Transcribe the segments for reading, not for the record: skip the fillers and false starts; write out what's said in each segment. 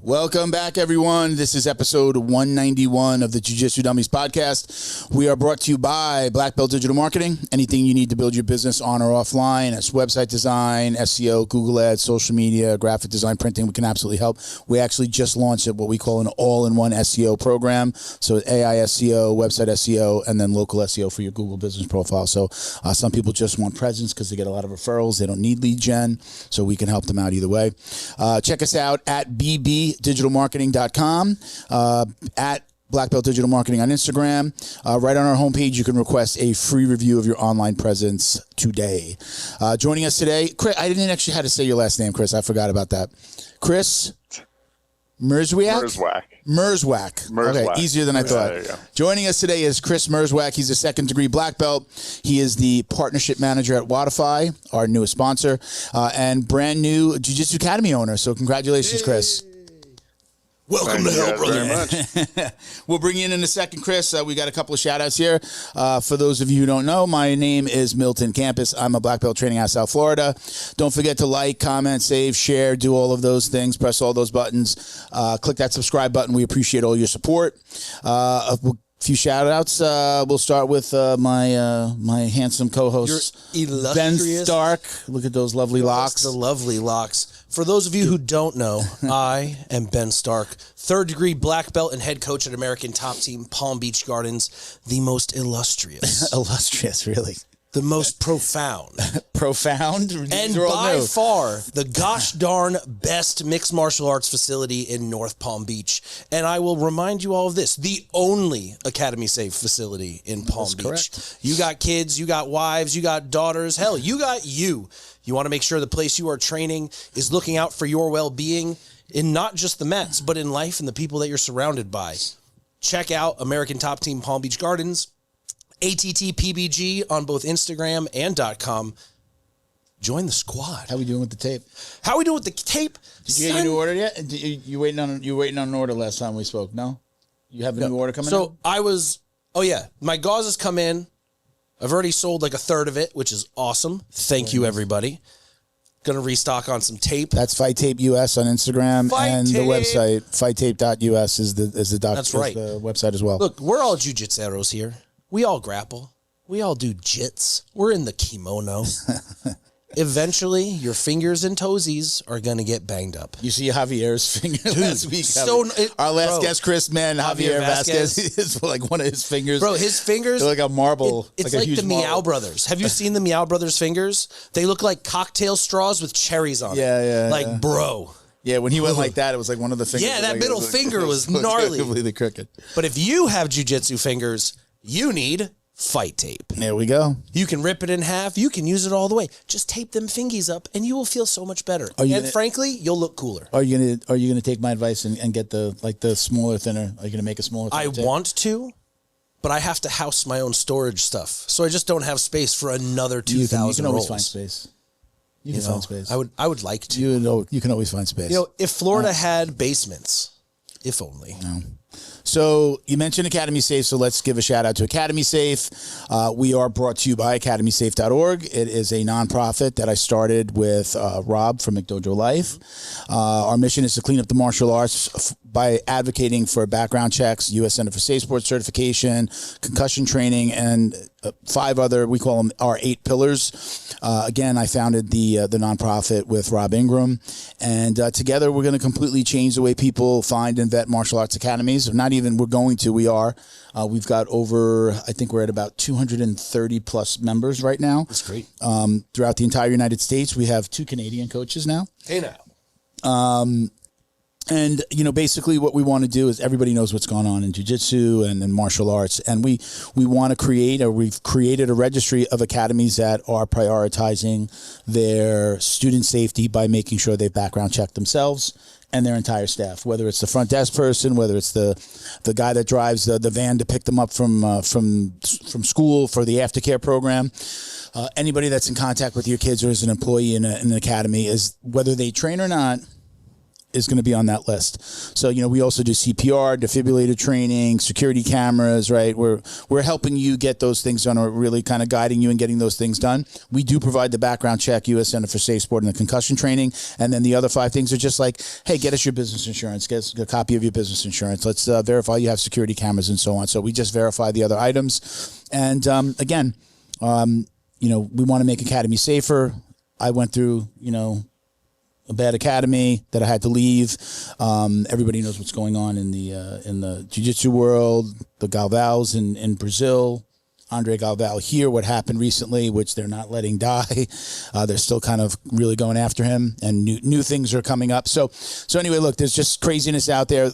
Welcome back, everyone. This is episode 191 of the Jiu-Jitsu Dummies podcast. We are brought to you by Black Belt Digital Marketing. Anything you need to build your business on or offline, as website design, SEO, Google Ads, social media, graphic design, printing, we can absolutely help. We actually just launched what we call an all-in-one SEO program. So AI SEO, website SEO, and then local SEO for your Google business profile. So some people just want presence because they get a lot of referrals. They don't need lead gen, so we can help them out either way. Check us out at bbdigitalmarketing.com, at Black Belt Digital Marketing on Instagram. Right on our homepage, you can request a free review of your online presence today. Joining us today, Chris, I didn't actually have to say your last name, Chris. I forgot about that. Chris Mierzwiak? Mierzwiak. Okay, easier than I thought. Joining us today is Chris Mierzwiak. He's a second-degree black belt. He is the partnership manager at Wodify, our newest sponsor, and brand new Jiu-Jitsu Academy owner. So congratulations, Chris. Welcome to hell, brother. We'll bring you in a second, Chris. We got a couple of shout-outs here. For those of you who don't know, my name is Milton Campus. I'm a black belt training out of South Florida. Don't forget to like, comment, save, share, do all of those things. Press all those buttons. Click that subscribe button. We appreciate all your support. A few shout-outs. We'll start with my handsome co-host, Ben Stark. Look at those lovely locks. The lovely locks. For those of you who don't know, I am Ben Stark, third-degree black belt and head coach at American Top Team Palm Beach Gardens, the most illustrious. Illustrious, really. The most profound. Profound? And by far, the gosh darn best mixed martial arts facility in North Palm Beach. And I will remind you all of this, the only Academy Safe facility in Palm Beach. Correct. You got kids, you got wives, you got daughters, hell, you got you. You want to make sure the place you are training is looking out for your well-being in not just the mats, but in life and the people that you're surrounded by. Check out American Top Team Palm Beach Gardens, ATTPBG on both Instagram and .com. Join the squad. How we doing with the tape? How we doing with the tape? Did you get your new order yet? You waiting on an order last time we spoke? No? You have a new order coming in? So my gauze has come in. I've already sold like a third of it, which is awesome. Thank you, everybody. Going to restock on some tape. That's Fight Tape US on Instagram, and the website fighttape.us is the That's right. The website as well. Look, we're all jiu-jitseros here. We all grapple. We all do jits. We're in the kimono. Eventually, your fingers and toesies are going to get banged up. You see Javier's finger last week. Our last guest, Chris, Javier Vasquez is like one of his fingers. Bro, his fingers. They're like a marble. It's like the Meow Brothers. Have you seen the Meow Brothers fingers? They look like cocktail straws with cherries on it. Like, bro. Yeah, when he went like that, it was like one of the fingers. Yeah, that middle finger was gnarly. Completely crooked. But if you have jiu-jitsu fingers, you need Fight Tape. There we go. You can rip it in half. You can use it all the way. Just tape them fingies up, and you will feel so much better. Frankly, you'll look cooler. Are you gonna take my advice and get the smaller, thinner? Are you gonna make a smaller? I want to, but I have to house my own storage stuff, so I just don't have space for another 2,000 rolls. You can always find space. You can find space. I would like to. You can always find space. If Florida had basements, if only. No. So you mentioned Academy Safe, so let's give a shout out to Academy Safe. We are brought to you by academysafe.org. It is a nonprofit that I started with Rob from McDojo Life. Our mission is to clean up the martial arts by advocating for background checks, U.S. Center for Safe Sports certification, concussion training, and 5 other, we call them our 8 pillars. Again, I founded the nonprofit with Rob Ingram, and together we're going to completely change the way people find and vet martial arts academies. We are. We've got over, I think we're at about 230 plus members right now. That's great. Throughout the entire United States. We have 2 Canadian coaches now. Hey now. And, basically what we want to do is everybody knows what's going on in jiu-jitsu and in martial arts. And we want to we've created a registry of academies that are prioritizing their student safety by making sure they background check themselves and their entire staff, whether it's the front desk person, whether it's the guy that drives the van to pick them up from school for the aftercare program. Anybody that's in contact with your kids or is an employee in an academy, is whether they train or not, is going to be on that list. So, we also do CPR, defibrillator training, security cameras, right? We're helping you get those things done, or really kind of guiding you and getting those things done. We do provide the background check, U.S. Center for Safe Sport, and the concussion training. And then the other 5 things are just like, hey, get us your business insurance, get us a copy of your business insurance. Let's verify you have security cameras and so on. So we just verify the other items. And again, we want to make Academy safer. I went through, a bad academy that I had to leave. Everybody knows what's going on in the jiu-jitsu world. The Galvaos in Brazil, Andre Galvao here. What happened recently, which they're not letting die. They're still kind of really going after him, and new things are coming up. So anyway, look, there's just craziness out there.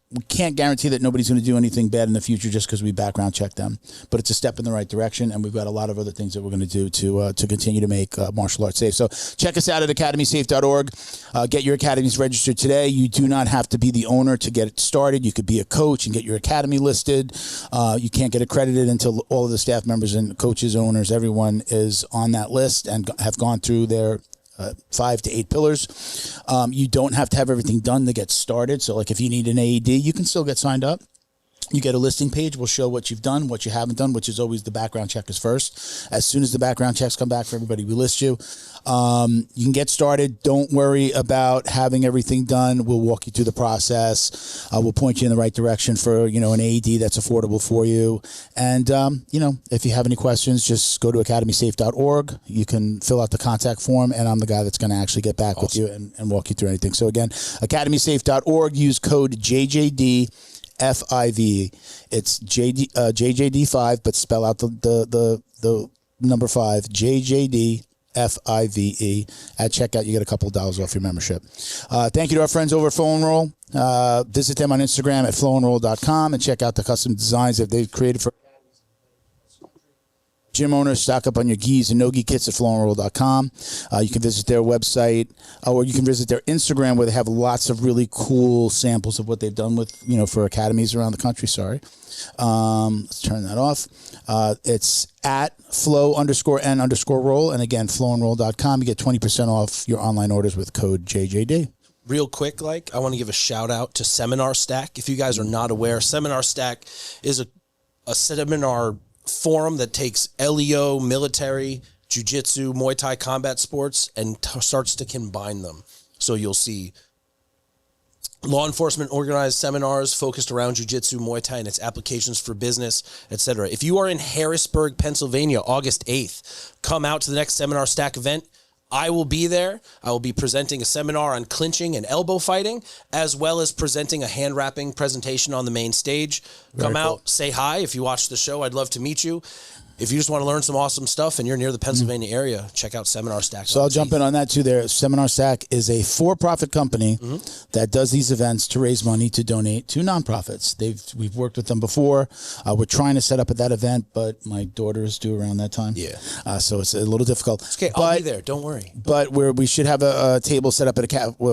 We can't guarantee that nobody's going to do anything bad in the future just because we background check them, but it's a step in the right direction, and we've got a lot of other things that we're going to do to continue to make martial arts safe. So check us out at academysafe.org. Get your academies registered today. You do not have to be the owner to get it started. You could be a coach and get your academy listed. You can't get accredited until all of the staff members and coaches, owners, everyone is on that list and have gone through their 5 to 8 pillars. You don't have to have everything done to get started. So like if you need an AED, you can still get signed up. You get a listing page. We'll show what you've done, what you haven't done, which is always the background check is first. As soon as the background checks come back for everybody, we list you. You can get started. Don't worry about having everything done. We'll walk you through the process. We'll point you in the right direction for, an AED that's affordable for you. And, if you have any questions, just go to academysafe.org. You can fill out the contact form, and I'm the guy that's going to actually get back with you and walk you through anything. So again, academysafe.org, use code JJD. FIV. It's JJD5, but spell out the number 5, JJD FIVE. At checkout, you get a couple of dollars off your membership. Thank you to our friends over at Flow and Roll. Visit them on Instagram at flowandroll.com and check out the custom designs that they've created for gym owners. Stock up on your gis and no-gi kits at flowandroll.com. You can visit their website, or you can visit their Instagram, where they have lots of really cool samples of what they've done with, for academies around the country. Sorry. Let's turn that off. It's at flow_n_roll. And again, flowandroll.com. You get 20% off your online orders with code JJD. Real quick, I want to give a shout out to Seminar Stack. If you guys are not aware, Seminar Stack is a seminar forum that takes LEO, military, jiu-jitsu, Muay Thai combat sports, and starts to combine them. So you'll see law enforcement organized seminars focused around jiu-jitsu, Muay Thai, and its applications for business, etc. If you are in Harrisburg, Pennsylvania, August 8th, come out to the next Seminar Stack event. I will be there. I will be presenting a seminar on clinching and elbow fighting, as well as presenting a hand wrapping presentation on the main stage. Come out, say hi. If you watch the show, I'd love to meet you. If you just want to learn some awesome stuff and you're near the Pennsylvania area, check out Seminar Stack. So I'll jump in on that too there. Seminar Stack is a for-profit company that does these events to raise money to donate to nonprofits. We've worked with them before. We're trying to set up at that event, but my daughter is due around that time. Yeah. So it's a little difficult. It's okay, I'll be there. Don't worry. But we should have a table set up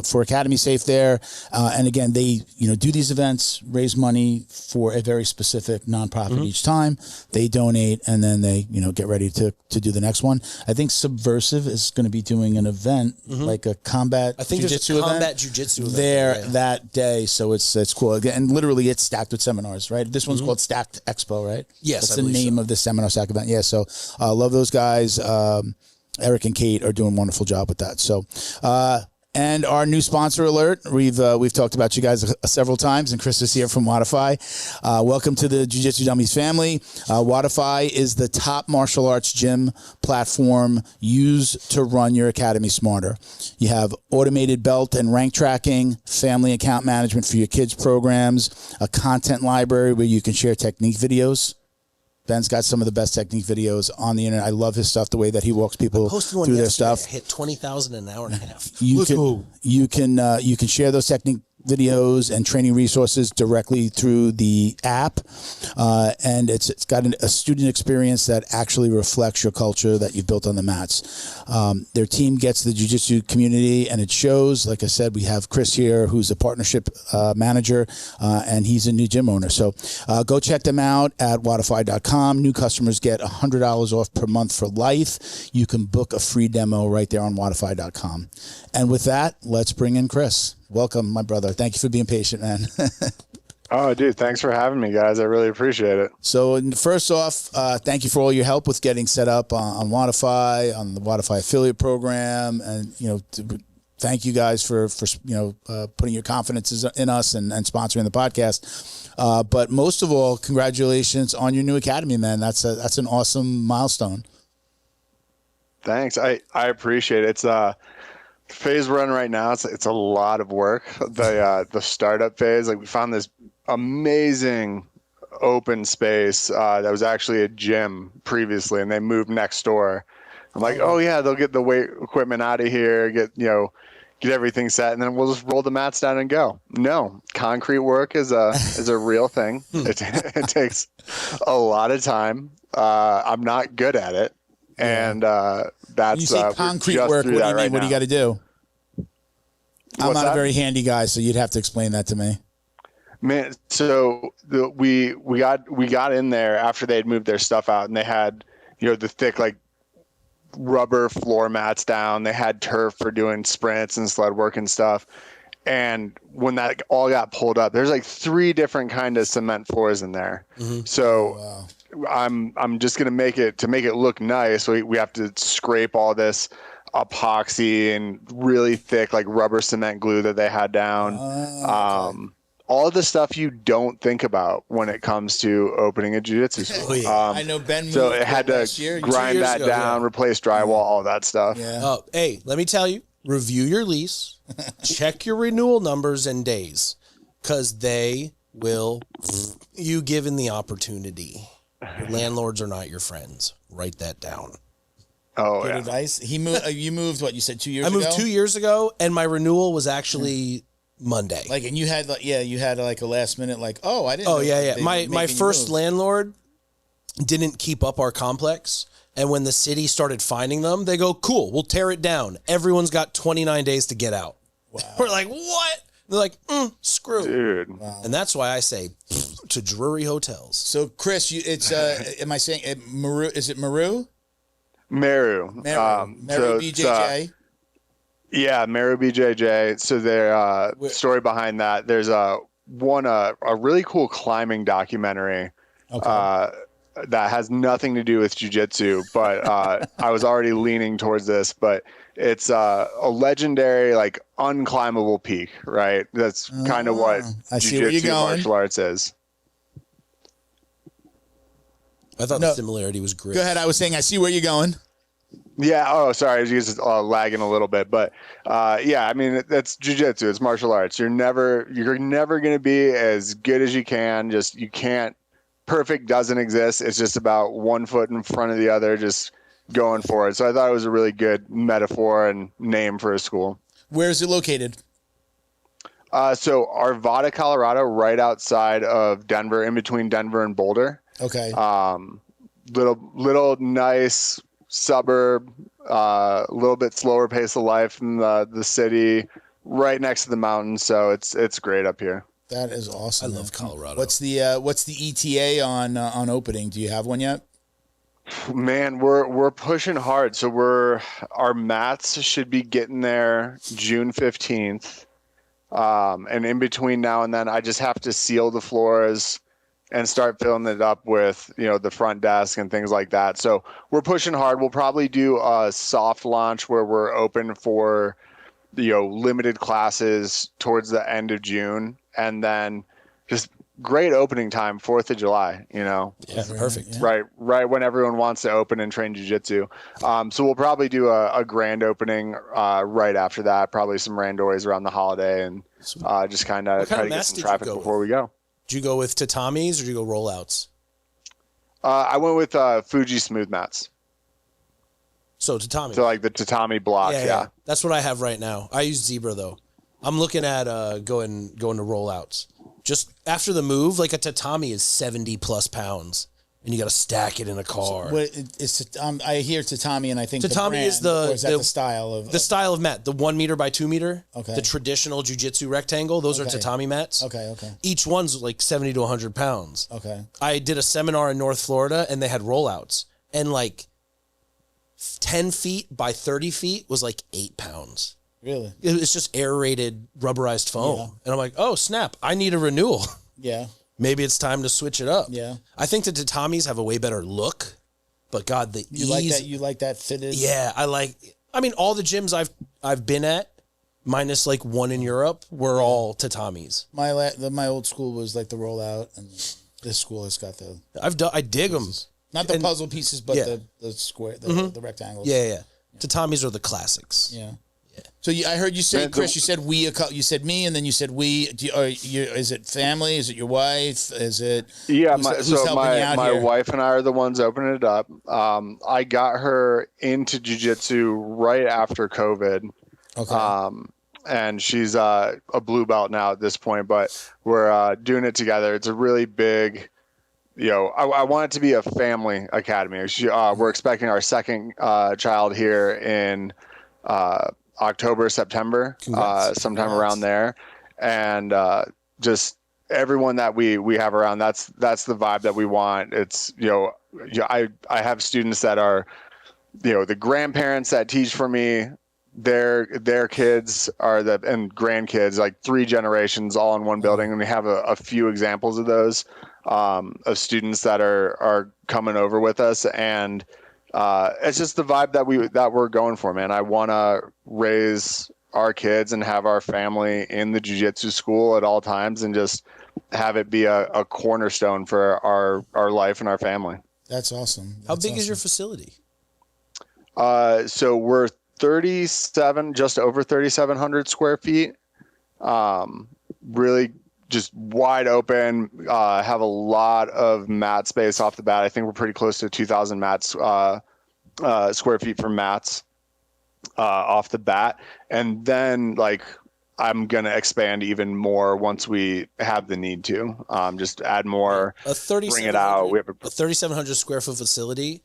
for Academy Safe there. And again, they do these events, raise money for a very specific nonprofit each time. They donate, and then they get ready to do the next one. I think Subversive is going to be doing an event like a combat jiu-jitsu event. Combat jiu-jitsu event there that day. So it's cool. And literally it's stacked with seminars, right? This one's called Stacked Expo, right? Yes, that's the name of the Seminar Stack event. Yeah. So love those guys. Eric and Kate are doing a wonderful job with that. So and our new sponsor alert. We've talked about you guys several times, and Chris is here from Wodify. Welcome to the Jiu-Jitsu Dummies family. Wodify is the top martial arts gym platform used to run your academy smarter. You have automated belt and rank tracking, family account management for your kids' programs, a content library where you can share technique videos. Ben's got some of the best technique videos on the internet. I love his stuff, the way that he walks people through their stuff. Hit 20,000 in an hour and a half. You can share those technique videos and training resources directly through the app, and it's got a student experience that actually reflects your culture that you've built on the mats. Their team gets the jiu-jitsu community, and it shows. Like I said, we have Chris here, who's a partnership manager, and he's a new gym owner. So go check them out at Wodify.com. New customers get $100 off per month for life. You can book a free demo right there on Wodify.com. And with that, let's bring in Chris. Welcome, my brother. Thank you for being patient, man. Oh, dude, thanks for having me, guys. I really appreciate it. So first off, thank you for all your help with getting set up on Wodify, on the Wodify affiliate program. And, thank you guys for putting your confidence in us and sponsoring the podcast. But most of all, congratulations on your new academy, man. That's an awesome milestone. Thanks. I appreciate it. It's phase we're in right now. It's a lot of work. The startup phase, like we found this amazing open space that was actually a gym previously, and they moved next door. I'm like, oh yeah, they'll get the weight equipment out of here, get everything set, and then we'll just roll the mats down and go. No, concrete work is a real thing. It takes a lot of time. I'm not good at it. And that's when you say concrete work. What do you mean? What do you got to do? I'm not a very handy guy, so you'd have to explain that to me. Man, so we got in there after they had moved their stuff out, and they had the thick like rubber floor mats down. They had turf for doing sprints and sled work and stuff. And when that all got pulled up, there's like 3 different kind of cement floors in there. Mm-hmm. So. Wow. I'm just gonna make it look nice. So we have to scrape all this epoxy and really thick like rubber cement glue that they had down. Okay. All of the stuff you don't think about when it comes to opening a jiu-jitsu school. Oh, yeah. I know Ben. So it had to grind that down, replace drywall, all that stuff. Yeah. Hey, let me tell you. Review your lease, check your renewal numbers and days, because they will. You given the opportunity. Your landlords are not your friends. Write that down. Oh, good advice. He moved. You moved what? You said 2 years ago? I moved 2 years ago, and my renewal was actually Monday. Like, and you had like a last minute like, oh, I didn't. Oh, yeah. My first landlord didn't keep up our complex, and when the city started finding them, they go, cool, we'll tear it down. Everyone's got 29 days to get out. Wow. We're like, what? They're like, screw. Dude. Wow. And that's why I say to Drury Hotels. So, Chris, it's am I saying Meru? Is it Meru? Meru. Meru BJJ. Yeah, Meru BJJ. So their story behind that, there's a really cool climbing documentary that has nothing to do with jiu-jitsu, but I was already leaning towards this, but it's a legendary, like, unclimbable peak, right? That's kind of what jiu-jitsu martial arts is. I thought the similarity was great. Go ahead. I was saying, I see where you're going. Yeah. Oh, sorry. I was just lagging a little bit, but yeah. I mean, that's jiu-jitsu. It's martial arts. You're never going to be as good as you can. You can't. Perfect doesn't exist. It's just about one foot in front of the other, just going for it. So I thought it was a really good metaphor and name for a school. Where is it located? So Arvada, Colorado, right outside of Denver, in between Denver and Boulder. Okay. Little nice suburb, a little bit slower pace of life in the city, right next to the mountains. So it's great up here. That is awesome. I love Colorado. What's the ETA on opening? Do you have one yet? Man, we're pushing hard. So our mats should be getting there June 15th. And in between now and then, I just have to seal the floors and start filling it up with, the front desk and things like that. So we're pushing hard. We'll probably do a soft launch where we're open for, limited classes towards the end of June. And then just great opening time, 4th of July, Yeah, perfect. Yeah. Right when everyone wants to open and train jiu-jitsu. So we'll probably do a grand opening right after that, probably some randois around the holiday, and just kind of try to get some traffic before we go. Did you go with tatamis or did you go rollouts? I went with Fuji smooth mats. So tatami. So like the tatami blocks, yeah. That's what I have right now. I use Zebra though. I'm looking at going to rollouts. Just after the move, like a tatami is 70 plus pounds. And you got to stack it in a car. I hear tatami, and I think tatami is the style of mat, the 1 meter by 2 meter, okay. The traditional jiu-jitsu rectangle. Those are tatami mats. Okay. Each one's like 70 to 100 pounds. Okay. I did a seminar in North Florida, and they had rollouts, and like 10 feet by 30 feet was like 8 pounds. Really? It's just aerated, rubberized foam, and I'm like, oh snap! I need a renewal. Yeah. Maybe it's time to switch it up. Yeah. I think the tatamis have a way better look, but God, the ease. You like that fitted? Yeah, I mean, all the gyms I've been at, minus like one in Europe, were all tatamis. My old school was like the rollout, and this school has got the. I dig them. Not the puzzle pieces, but the square, the rectangles. Yeah. Tatamis are the classics. Yeah. So I heard you say, Chris. You said we. You said me, and then you said we. Is it family? Is it your wife? Is it? Yeah, my wife and I are the ones opening it up. I got her into jiu-jitsu right after COVID. Okay. And she's a blue belt now at this point, but we're doing it together. It's a really big. I want it to be a family academy. We're expecting our second child here in. October, September, sometime around there. And just everyone that we have around, that's the vibe that we want. It's, I have students that are, the grandparents that teach for me, their kids are and grandkids, like 3 generations all in one building. And we have a few examples of those, of students that are coming over with us. And it's just the vibe that we're going for, man. I want to raise our kids and have our family in the jiu-jitsu school at all times, and just have it be a cornerstone for our life and our family. That's awesome. How big is your facility? So we're 37, just over 3,700 square feet. Really just wide open, have a lot of mat space off the bat. I think we're pretty close to 2,000 mats, square feet for mats, off the bat. And then I'm going to expand even more once we have the need to, just add more, bring it out. We have a 3,700 square foot facility.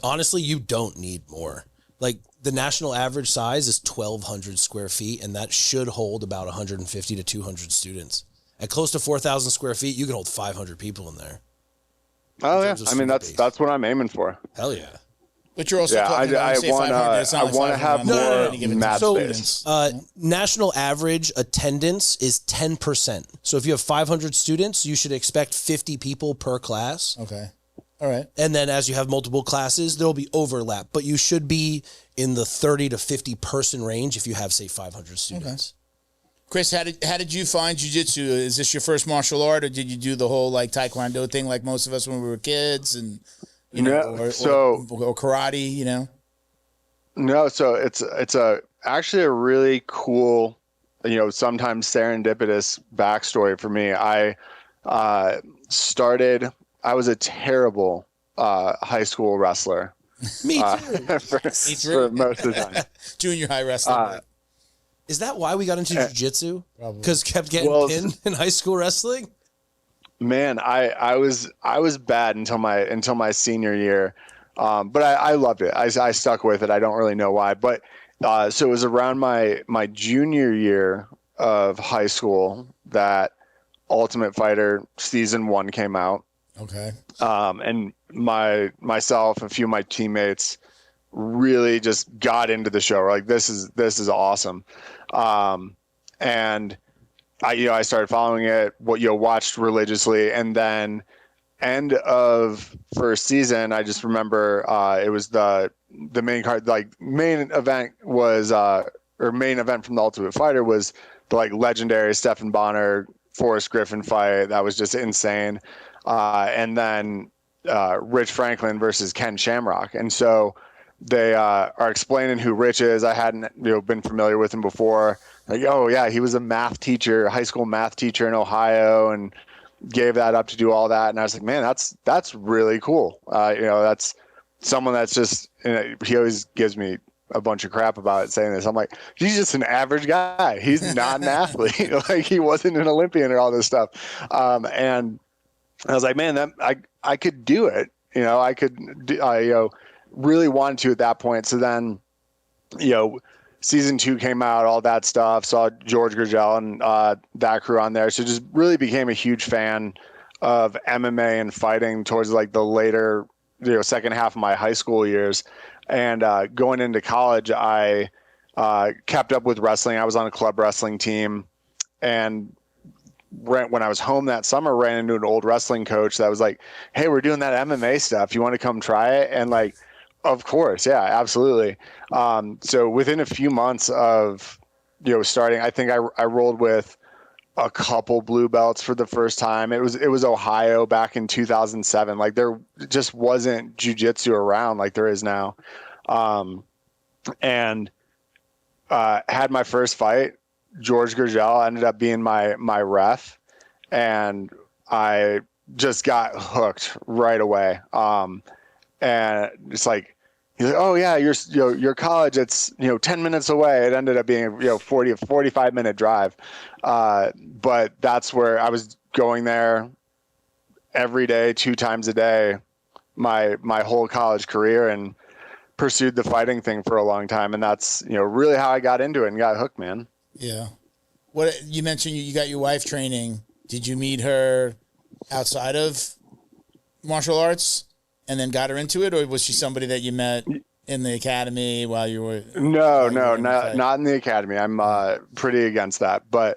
Honestly, you don't need more. Like the national average size is 1,200 square feet, and that should hold about 150 to 200 students. At close to 4,000 square feet, you can hold 500 people in there. Oh yeah, I mean that's what I'm aiming for. Hell yeah! But you're also talking about I want to have more mat space. National average attendance is 10%. So if you have 500 students, you should expect 50 people per class. Okay. All right. And then as you have multiple classes, there'll be overlap, but you should be in the 30 to 50 person range if you have, say, 500 students. Okay. Chris, how did you find jiu-jitsu? Is this your first martial art, or did you do the whole taekwondo thing like most of us when we were kids, and or karate? No, so it's actually a really cool, sometimes serendipitous backstory for me. I was a terrible high school wrestler. Me too. For most of the time. Junior high wrestling. Is that why we got into jiu-jitsu? Because kept getting pinned in high school wrestling? Man, I was bad until my senior year. But I loved it. I stuck with it. I don't really know why. But so it was around my junior year of high school that Ultimate Fighter Season 1 came out. Okay. And myself and a few of my teammates really just got into the show. We're like, this is awesome. And I started following it, watched religiously. And then end of first season, I just remember, it was the main card, main event was, or main event from the Ultimate Fighter was the legendary Stephan Bonner, Forrest Griffin fight. That was just insane. And then, Rich Franklin versus Ken Shamrock. And so, they are explaining who Rich is. I hadn't been familiar with him before. Oh yeah, he was a high school math teacher in Ohio, and gave that up to do all that. And I was like, man, that's really cool. That's someone that's just, he always gives me a bunch of crap about it saying this. I'm like, he's just an average guy. He's not an athlete. Like he wasn't an Olympian or all this stuff. And I was like, man, I could do it. You know, I really wanted to at that point. So then, season 2 came out, all that stuff. Saw George Gurgel and that crew on there. So just really became a huge fan of MMA and fighting towards like the later, second half of my high school years. And going into college, I kept up with wrestling. I was on a club wrestling team, and when I was home that summer, ran into an old wrestling coach that was like, "Hey, we're doing that MMA stuff. You want to come try it?" And like, of course, yeah, absolutely. So within a few months of starting, I think I rolled with a couple blue belts for the first time. It was Ohio back in 2007. Like there just wasn't jiu-jitsu around like there is now. And had my first fight. George Gurgel ended up being my ref, and I just got hooked right away. And it's like, he's like, "Oh yeah, your college, it's 10 minutes away." It ended up being 45-minute drive. But that's where I was going there every day, 2 times a day, my whole college career, and pursued the fighting thing for a long time. And that's really how I got into it and got hooked, man. Yeah. What you mentioned, you got your wife training. Did you meet her outside of martial arts and then got her into it, or was she somebody that you met in the academy while you were? No, not in the academy. I'm pretty against that. But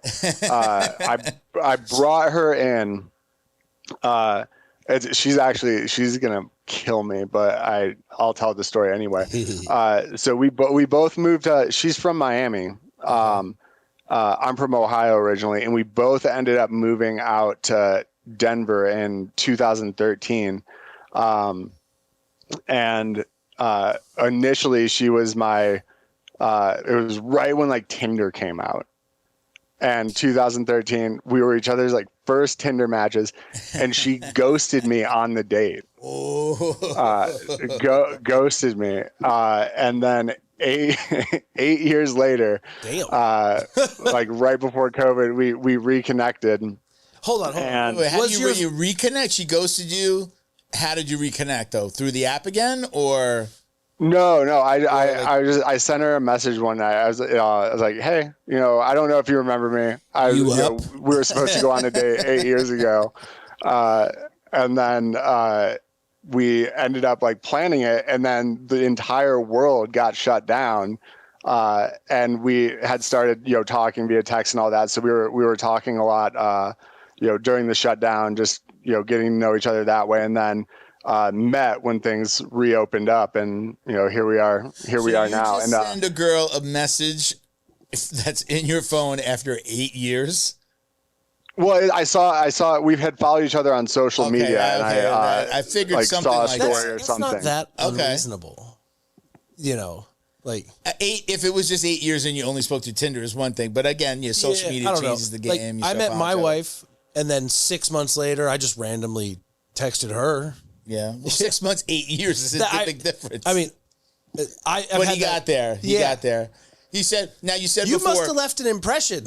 I brought her in. She's gonna kill me, but I'll tell the story anyway. So we both moved. She's from Miami. I'm from Ohio originally, and we both ended up moving out to Denver in 2013. And initially she was it was right when like Tinder came out, and 2013 we were each other's like first Tinder matches, and she ghosted me on the date. Ghosted me. And then eight years later, like right before COVID, we reconnected. Hold on. Wait, when you reconnect, she ghosted you. How did you reconnect though? Through the app again, or? No. I sent her a message one night. I was like, "Hey, I don't know if you remember me. We were supposed to go on a date 8 years ago, and then we ended up like planning it, and then the entire world got shut down, and we had started talking via text and all that. So we were talking a lot, during the shutdown, just getting to know each other that way, and then met when things reopened up, and here we are now. And send a girl a message that's in your phone after 8 years. Well, I saw we've had followed each other on social media, and I figured something saw a like story that. or something. That's not that unreasonable. Like 8. If it was just 8 years and you only spoke to Tinder is one thing, but again, social media changes the game. Like, I met my wife, and then 6 months later, I just randomly texted her. Yeah, well, 6 months, 8 years is a big difference. I mean, he got there. He got there. He said. Now you said you before, must have left an impression.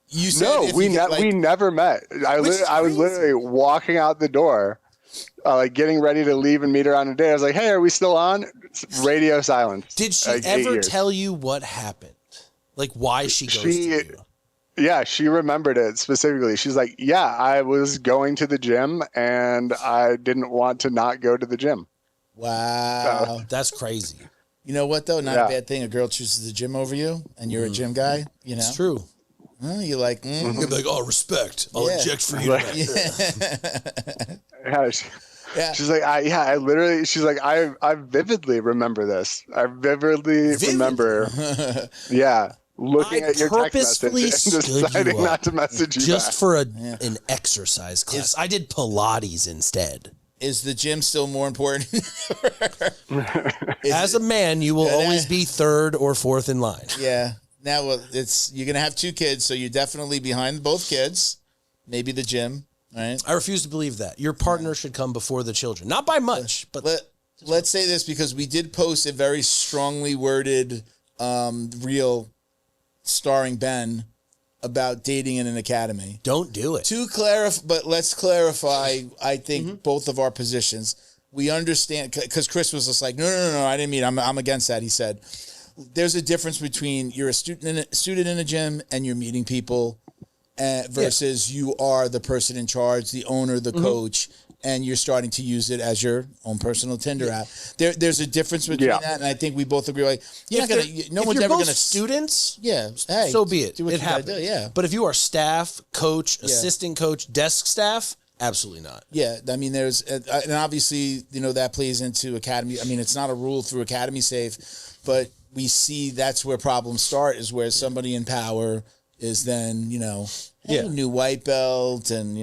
You said we never met. I was literally walking out the door, like getting ready to leave and meet her on a date. I was like, "Hey, are we still on?" Radio silence. Did she ever tell you what happened? Like why she ghosted you? Yeah, she remembered it specifically. She's like, "Yeah, I was going to the gym and I didn't want to not go to the gym." Wow, that's crazy. You know what though? Not a bad thing. A girl chooses the gym over you, and you're a gym guy. It's true. Well, you're like, You're like, "Oh, respect. I'll inject for you." She's like, I literally. She's like, I vividly remember this. I vividly remember. Yeah. Looking at your text message and deciding not to message you just back. for an exercise class. I did Pilates instead. Is the gym still more important? As a man, you will always be third or fourth in line. Yeah. Now, you're going to have 2 kids, so you're definitely behind both kids. Maybe the gym, right? I refuse to believe that. Your partner should come before the children. Not by much, but let's say this because we did post a very strongly worded reel starring Ben about dating in an academy. Don't do it. But let's clarify, I think, both of our positions. We understand, because Chris was just like, no, I didn't mean, I'm against that. He said, there's a difference between you're a student in a gym and you're meeting people versus you are the person in charge, the owner, the coach, and you're starting to use it as your own personal Tinder app. There's a difference between that, and I think we both agree. Like, no one's ever going to students. Yeah, hey, so be it. It happens. Yeah, but if you are staff, coach, assistant coach, desk staff, absolutely not. Yeah, I mean, there's and obviously that plays into academy. I mean, it's not a rule through Academy Safe, but we see that's where problems start. Is where somebody in power is then new white belt and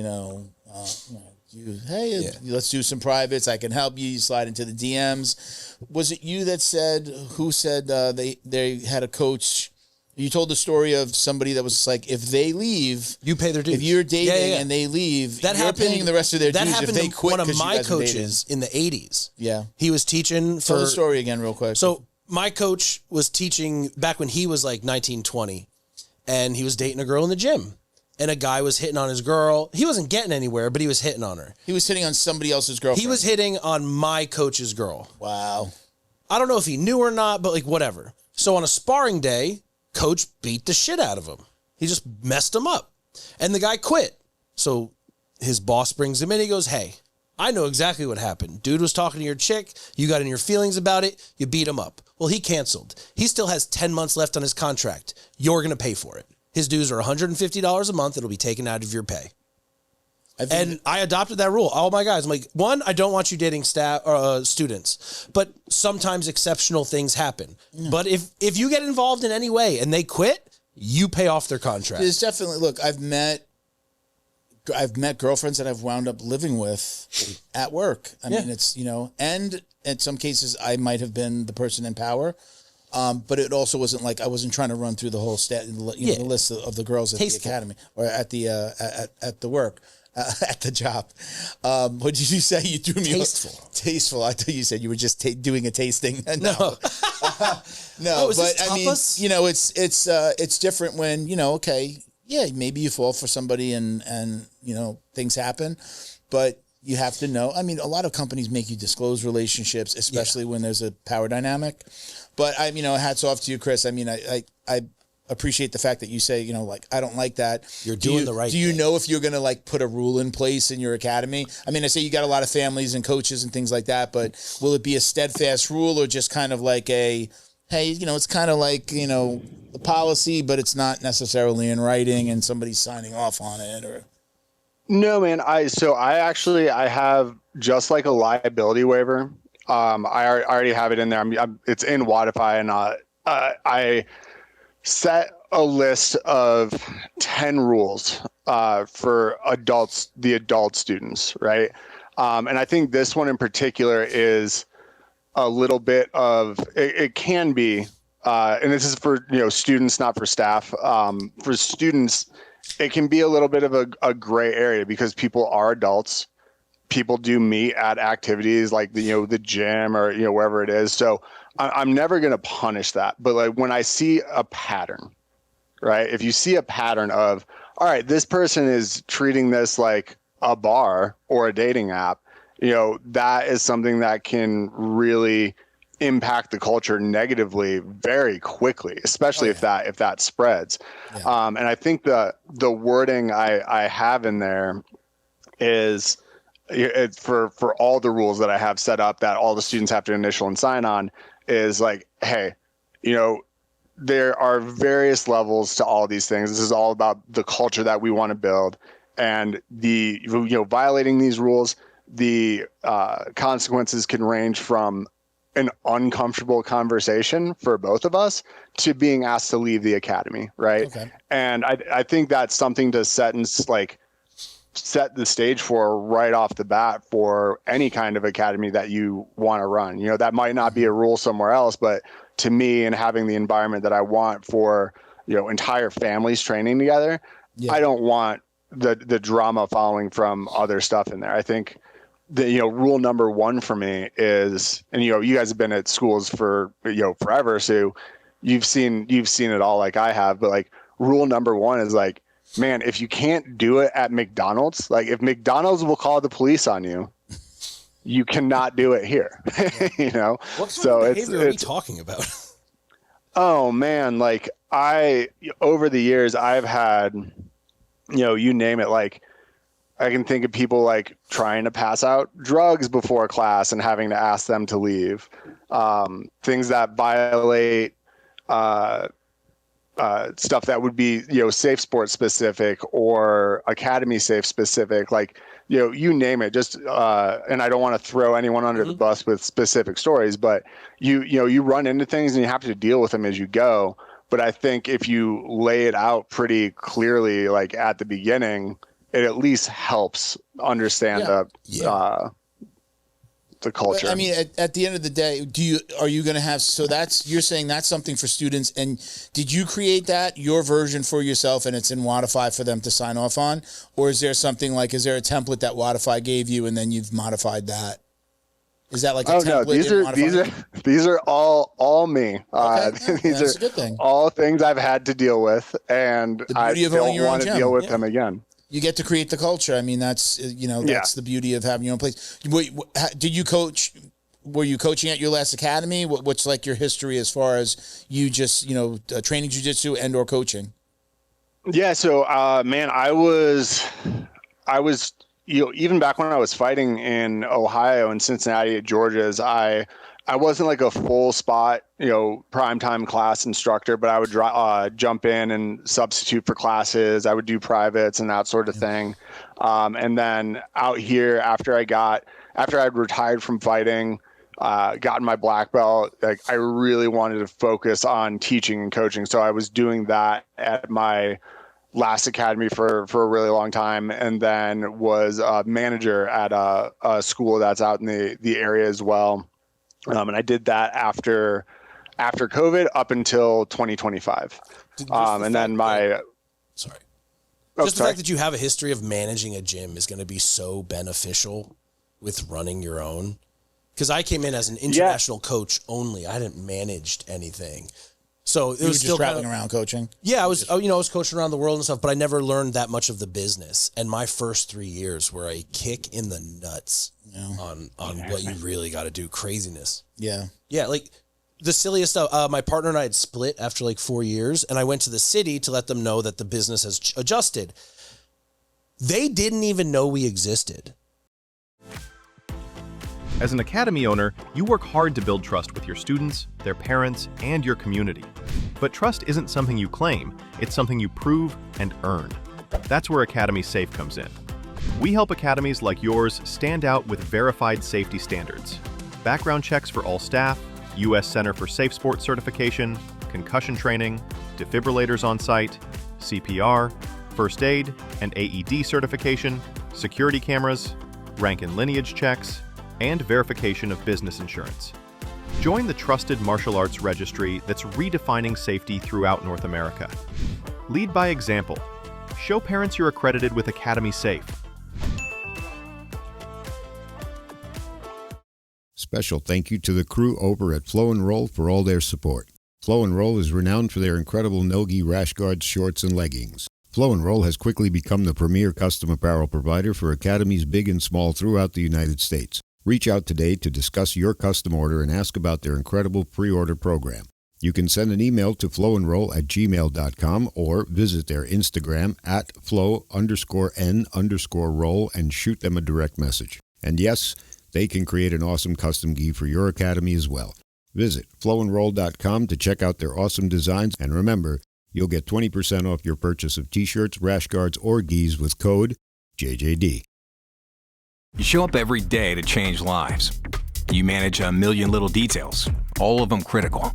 let's do some privates. I can help you. You slide into the DMs. Was it you that said, who said they had a coach? You told the story of somebody that was like, if they leave, you pay their dues. If you're dating and they leave, you're paying the rest of their dues. That happened if they to quit. One of my coaches in the 80s. Yeah. He was teaching for... Tell the story again real quick. So my coach was teaching back when he was like 19, 20, and he was dating a girl in the gym. And a guy was hitting on his girl. He wasn't getting anywhere, but he was hitting on her. He was hitting on somebody else's girlfriend. He was hitting on my coach's girl. Wow. I don't know if he knew or not, but like whatever. So on a sparring day, coach beat the shit out of him. He just messed him up. And the guy quit. So his boss brings him in. He goes, hey, I know exactly what happened. Dude was talking to your chick. You got in your feelings about it. You beat him up. Well, he canceled. He still has 10 months left on his contract. You're going to pay for it. His dues are $150 a month. It'll be taken out of your pay. And I adopted that rule. All my guys, I'm like, one, I don't want you dating students, but sometimes exceptional things happen. Yeah. But if you get involved in any way and they quit, you pay off their contract. There's definitely, look, I've met girlfriends that I've wound up living with at work. I mean, it's, and in some cases I might have been the person in power. But it also wasn't like I wasn't trying to run through the whole the list of the girls at the academy or at the at the work at the job. What did you say? You threw me tasteful. I thought you said you were just doing a tasting. No, no. But I mean, it's different when maybe you fall for somebody and things happen, but you have to know. I mean, a lot of companies make you disclose relationships, especially when there's a power dynamic. But hats off to you, Chris. I mean, I appreciate the fact that you say, I don't like that. You're doing the right thing. Do you know if you're going to put a rule in place in your academy? I mean, I say you got a lot of families and coaches and things like that, but will it be a steadfast rule or just kind of like a, hey, it's kind of like, a policy, but it's not necessarily in writing and somebody's signing off on it or? No, man. I have just like a liability waiver. I already have it in there. It's in Wodify, and I set a list of 10 rules for the adult students, right? And I think this one in particular is a little bit of it can be, and this is for students, not for staff. For students, it can be a little bit of a gray area because people are adults. People do meet at activities like the gym or wherever it is. So I'm never going to punish that. But when I see a pattern, right? If you see a pattern of, all right, this person is treating this like a bar or a dating app, that is something that can really impact the culture negatively very quickly, especially if that spreads. Yeah. And I think the wording I have in there is, it's for all the rules that I have set up that all the students have to initial and sign on is like, hey, there are various levels to all these things. This is all about the culture that we want to build, and the violating these rules, the consequences can range from an uncomfortable conversation for both of us to being asked to leave the academy, right? Okay. And I think that's something to set the stage for right off the bat for any kind of academy that you want to run. That might not be a rule somewhere else, but to me, and having the environment that I want for, entire families training together, I don't want the drama following from other stuff in there. I think rule number one for me is, and you guys have been at schools for forever, so you've seen it all like I have, but like rule number one is like, man, if you can't do it at McDonald's, like if McDonald's will call the police on you, you cannot do it here. What kind of behavior are we talking about? Oh man, like over the years I've had, you name it, like I can think of people like trying to pass out drugs before class and having to ask them to leave. Things that violate stuff that would be, safe sport specific or academy safe specific, like, you name it, just, and I don't want to throw anyone under the bus with specific stories, but you run into things and you have to deal with them as you go. But I think if you lay it out pretty clearly, like at the beginning, it at least helps understand the culture. But, I mean, at the end of the day, are you going to have, you're saying that's something for students, and did you create your version for yourself and it's in Wodify for them to sign off on? Or is there something like, is there a template that Wodify gave you and then you've modified that? Is that like a template? These are all me. Okay. These that's are a good thing. All things I've had to deal with, and I don't want to deal with them again. You get to create the culture. I mean, that's the beauty of having your own place. Did you coach? Were you coaching at your last academy? What's like your history as far as you just training jiu-jitsu and or coaching? Yeah. So, man, I was even back when I was fighting in Ohio and Cincinnati at Georgia's, I wasn't like a full spot, primetime class instructor, but I would jump in and substitute for classes. I would do privates and that sort of thing. And then out here, after I'd retired from fighting, gotten my black belt, like I really wanted to focus on teaching and coaching. So I was doing that at my last academy for a really long time, and then was a manager at a school that's out in the area as well. And I did that after COVID up until 2025. And then Sorry. The fact that you have a history of managing a gym is going to be so beneficial with running your own. Because I came in as an international coach only. I hadn't managed anything. So it was still traveling around coaching. Yeah, I was coaching around the world and stuff, but I never learned that much of the business. And my first 3 years were a kick in the nuts on what you really got to do. Craziness. Yeah. Yeah. Like the silliest stuff. My partner and I had split after like 4 years, and I went to the city to let them know that the business has adjusted. They didn't even know we existed. As an academy owner, you work hard to build trust with your students, their parents, and your community. But trust isn't something you claim, it's something you prove and earn. That's where Academy Safe comes in. We help academies like yours stand out with verified safety standards. Background checks for all staff, U.S. Center for Safe Sport certification, concussion training, defibrillators on site, CPR, first aid and AED certification, security cameras, rank and lineage checks, and verification of business insurance. Join the trusted martial arts registry that's redefining safety throughout North America. Lead by example. Show parents you're accredited with Academy Safe. Special thank you to the crew over at Flow and Roll for all their support. Flow and Roll is renowned for their incredible no-gi rash guards, shorts, and leggings. Flow and Roll has quickly become the premier custom apparel provider for academies big and small throughout the United States. Reach out today to discuss your custom order and ask about their incredible pre-order program. You can send an email to flowandroll@gmail.com or visit their Instagram at flow_n_roll and shoot them a direct message. And yes, they can create an awesome custom gi for your academy as well. Visit flowandroll.com to check out their awesome designs, and remember, you'll get 20% off your purchase of t-shirts, rash guards, or gis with code JJD. You show up every day to change lives. You manage a million little details, all of them critical.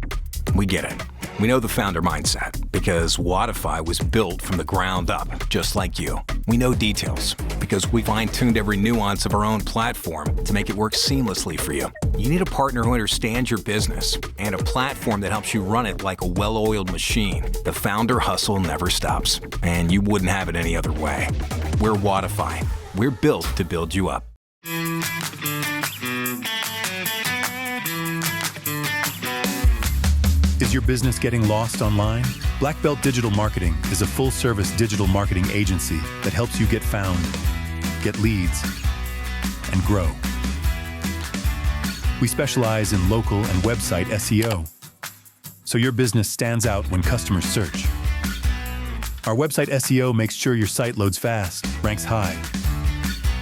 We get it. We know the founder mindset because Wodify was built from the ground up, just like you. We know details because we fine-tuned every nuance of our own platform to make it work seamlessly for you. You need a partner who understands your business and a platform that helps you run it like a well-oiled machine. The founder hustle never stops, and you wouldn't have it any other way. We're Wodify. We're built to build you up. Is your business getting lost online? Black Belt Digital Marketing is a full-service digital marketing agency that helps you get found, get leads, and grow. We specialize in local and website SEO, so your business stands out when customers search. Our website SEO makes sure your site loads fast, ranks high,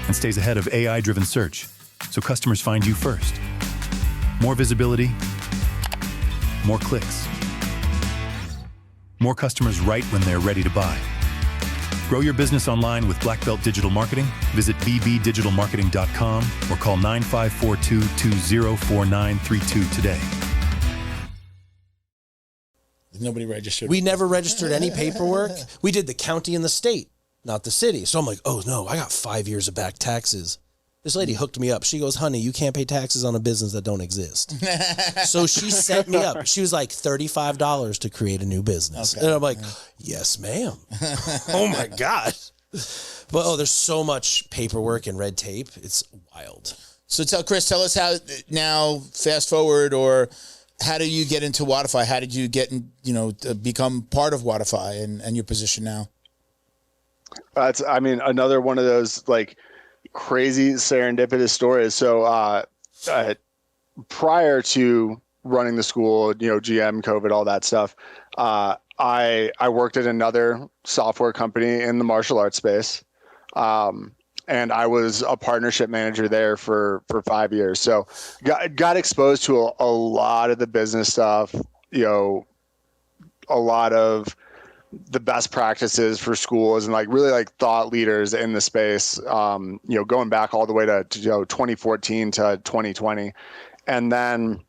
and stays ahead of AI-driven search, so customers find you first. More visibility, more clicks. More customers right when they're ready to buy. Grow your business online with Black Belt Digital Marketing. Visit bbdigitalmarketing.com or call 9542-204932 today. Nobody registered. We never registered any paperwork. We did the county and the state, not the city. So I'm like, oh no, I got 5 years of back taxes. This lady hooked me up. She goes, honey, you can't pay taxes on a business that don't exist. So she set me up. She was like $35 to create a new business. Okay. And I'm like, yes, ma'am. Oh my God. But there's so much paperwork and red tape. It's wild. So tell us how now, fast forward, or how did you get into Wodify? How did you get become part of Wodify and your position now? That's, another one of those like crazy serendipitous stories. So prior to running the school, GM, COVID, all that stuff, I worked at another software company in the martial arts space. And I was a partnership manager there for 5 years. So got exposed to a lot of the business stuff, a lot of the best practices for schools and really thought leaders in the space, going back all the way to 2014 to 2020, and then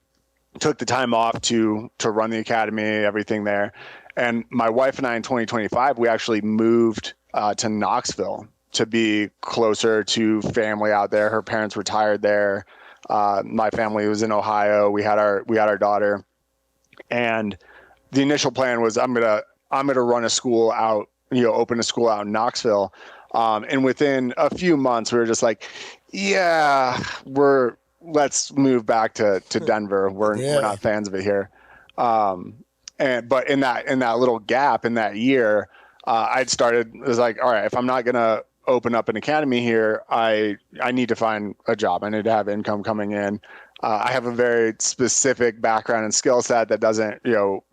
took the time off to run the academy, everything there. And my wife and I in 2025, we actually moved to Knoxville to be closer to family out there. Her parents retired there. My family was in Ohio. We had our daughter, and the initial plan was I'm gonna run a school out, open a school out in Knoxville. And within a few months, we were just like, yeah, let's move back to Denver. We're not fans of it here. But in that little gap in that year, I was like, all right, if I'm not going to open up an academy here, I need to find a job. I need to have income coming in. I have a very specific background and skill set that doesn't,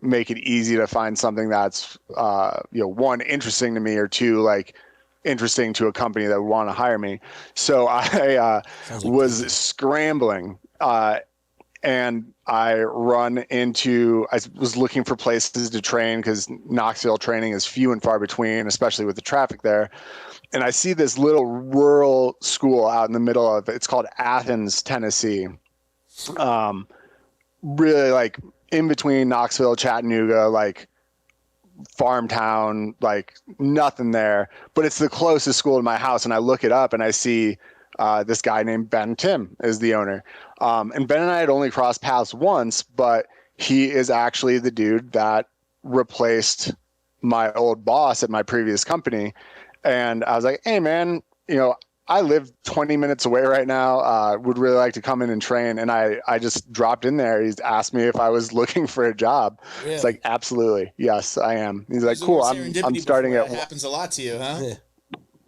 make it easy to find something that's, one, interesting to me, or two, interesting to a company that would want to hire me. So I was scrambling, and I was looking for places to train because Knoxville training is few and far between, especially with the traffic there. And I see this little rural school out in the middle of it's called Athens, Tennessee. Really in between Knoxville, Chattanooga, farm town, nothing there, but it's the closest school to my house. And I look it up and I see this guy named Ben Tim is the owner. And Ben and I had only crossed paths once, but he is actually the dude that replaced my old boss at my previous company. And I was like, hey man, I live 20 minutes away right now. Would really like to come in and train. And I just dropped in there. He's asked me if I was looking for a job. Really? It's like, absolutely. Yes, I am. He's like, cool. I'm starting at. It happens a lot to you, huh?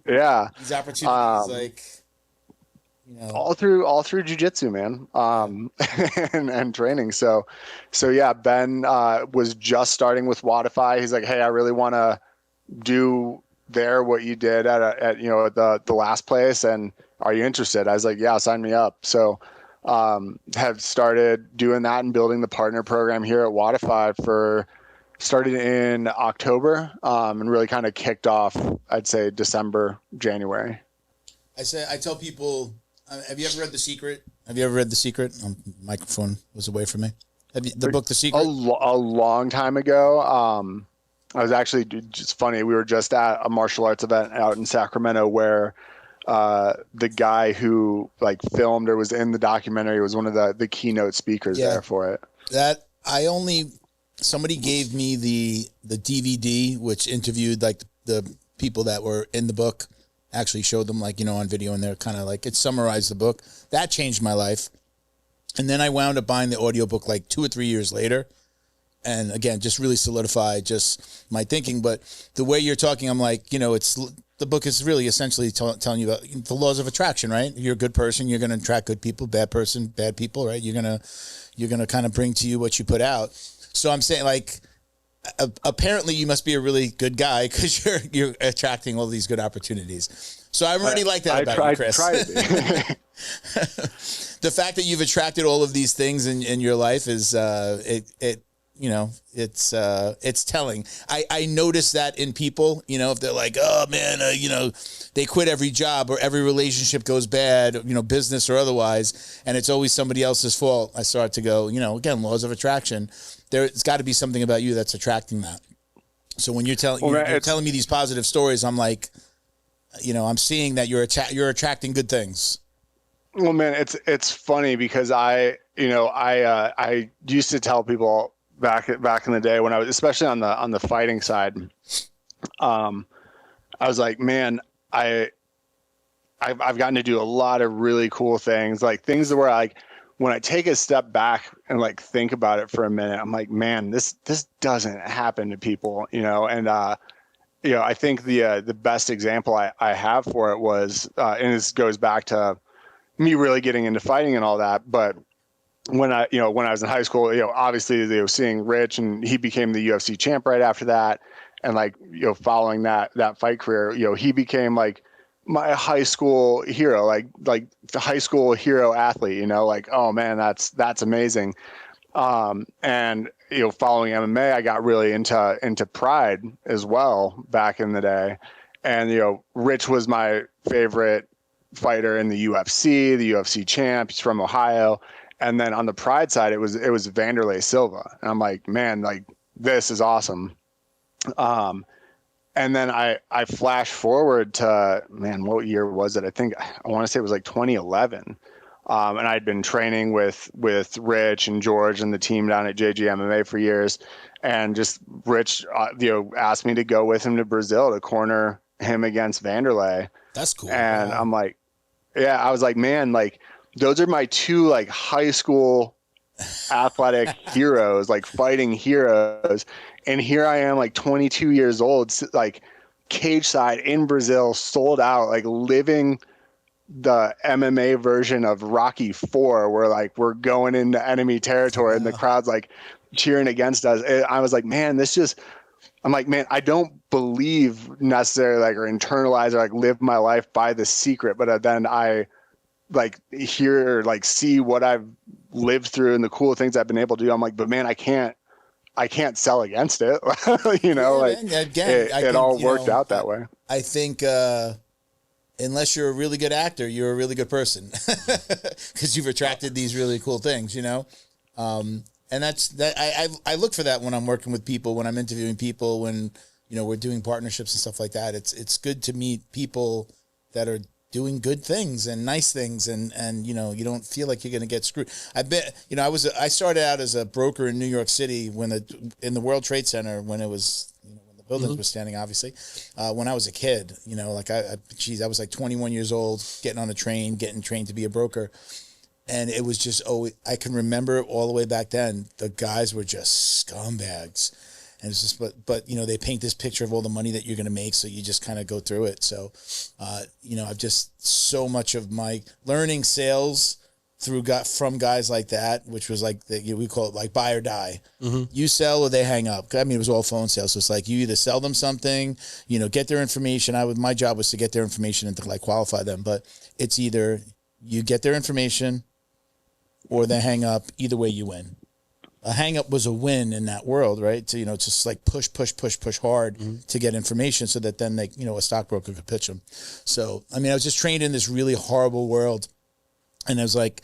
Yeah. These opportunities, all through jiu-jitsu, man. And training. So yeah, Ben was just starting with Wodify. He's like, hey, I really want to do what you did at the last place, and are you interested? I was like, yeah, sign me up. So have started doing that and building the partner program here at Wodify started in October, and really kind of kicked off, I'd say December, January. I tell people, have you ever read The Secret? Have you ever read The Secret? Microphone was away from me. The book The Secret? A long time ago. I was actually, just funny, we were just at a martial arts event out in Sacramento where the guy who filmed or was in the documentary was one of the keynote speakers there for it. Somebody gave me the DVD, which interviewed the people that were in the book, actually showed them on video, and they're kind of it summarized the book. That changed my life. And then I wound up buying the audiobook 2 or 3 years later. And again, just really solidified just my thinking. But the way you're talking, I'm like, the book is really essentially telling you about the laws of attraction, right? You're a good person, you're going to attract good people. Bad person, bad people, right? You're gonna kind of bring to you what you put out. So I'm saying, like, apparently you must be a really good guy because you're attracting all these good opportunities. So I already like that about you, Chris. I try to be. The fact that you've attracted all of these things in your life is it's telling. I notice that in people, if they're like, oh man, they quit every job or every relationship goes bad, business or otherwise, and it's always somebody else's fault. I start to go, again, laws of attraction. There's got to be something about you that's attracting that. So when you're telling me these positive stories, I'm like, I'm seeing that you're attracting good things. Well, man, it's funny because I used to tell people back in the day when I was, especially on the fighting side, I was like, man, I've gotten to do a lot of really cool things, like things where when I take a step back and like think about it for a minute, I'm like, man, this doesn't happen to people, and I think the best example I have for it was, and this goes back to me really getting into fighting and all that, but when I was in high school, obviously they were seeing Rich and he became the UFC champ right after that. And following that fight career, he became like my high school hero, like the high school hero athlete, oh man, that's amazing. And following MMA, I got really into Pride as well back in the day. And, Rich was my favorite fighter in the UFC champ. He's from Ohio. And then on the Pride side, it was Vanderlei Silva. And I'm like, man, like this is awesome. And then I flash forward to, man, what year was it? I want to say it was like 2011. And I'd been training with Rich and George and the team down at JG MMA for years. And just Rich, asked me to go with him to Brazil to corner him against Vanderlei. That's cool. And wow. I'm like, yeah, I was like, man, like those are my two like high school athletic heroes, like fighting heroes. And here I am, like 22 years old, like cage side in Brazil, sold out, like living the MMA version of Rocky IV, where like we're going into enemy territory and the crowd's like cheering against us. I was like, man, I'm like, man, I don't believe necessarily like or internalize or like live my life by the secret, but then I like hear like see what I've lived through and the cool things I've been able to do. I'm like, but man, I can't sell against it. It all worked out that way. I think unless you're a really good actor, you're a really good person because you've attracted these really cool things, and I look for that when I'm working with people, when I'm interviewing people, when we're doing partnerships and stuff like that. It's good to meet people that are doing good things and nice things, and you don't feel like you're going to get screwed. I started out as a broker in New York City in the World Trade Center when it was when the buildings were standing, obviously. When I was a kid, I was like 21 years old, getting on a train, getting trained to be a broker. And it was just, I can remember all the way back then, the guys were just scumbags. And it's just, but they paint this picture of all the money that you're going to make. So you just kind of go through it. So, I've just so much of my learning sales from guys like that, which was like, we call it like buy or die. Mm-hmm. You sell or they hang up. I mean, it was all phone sales. So it's like you either sell them something, get their information. My job was to get their information and to like qualify them. But it's either you get their information or they hang up. Either way, you win. A hang up was a win in that world, right? So, just like push hard to get information so that then they, a stockbroker could pitch them. So, I mean, I was just trained in this really horrible world. And I was like,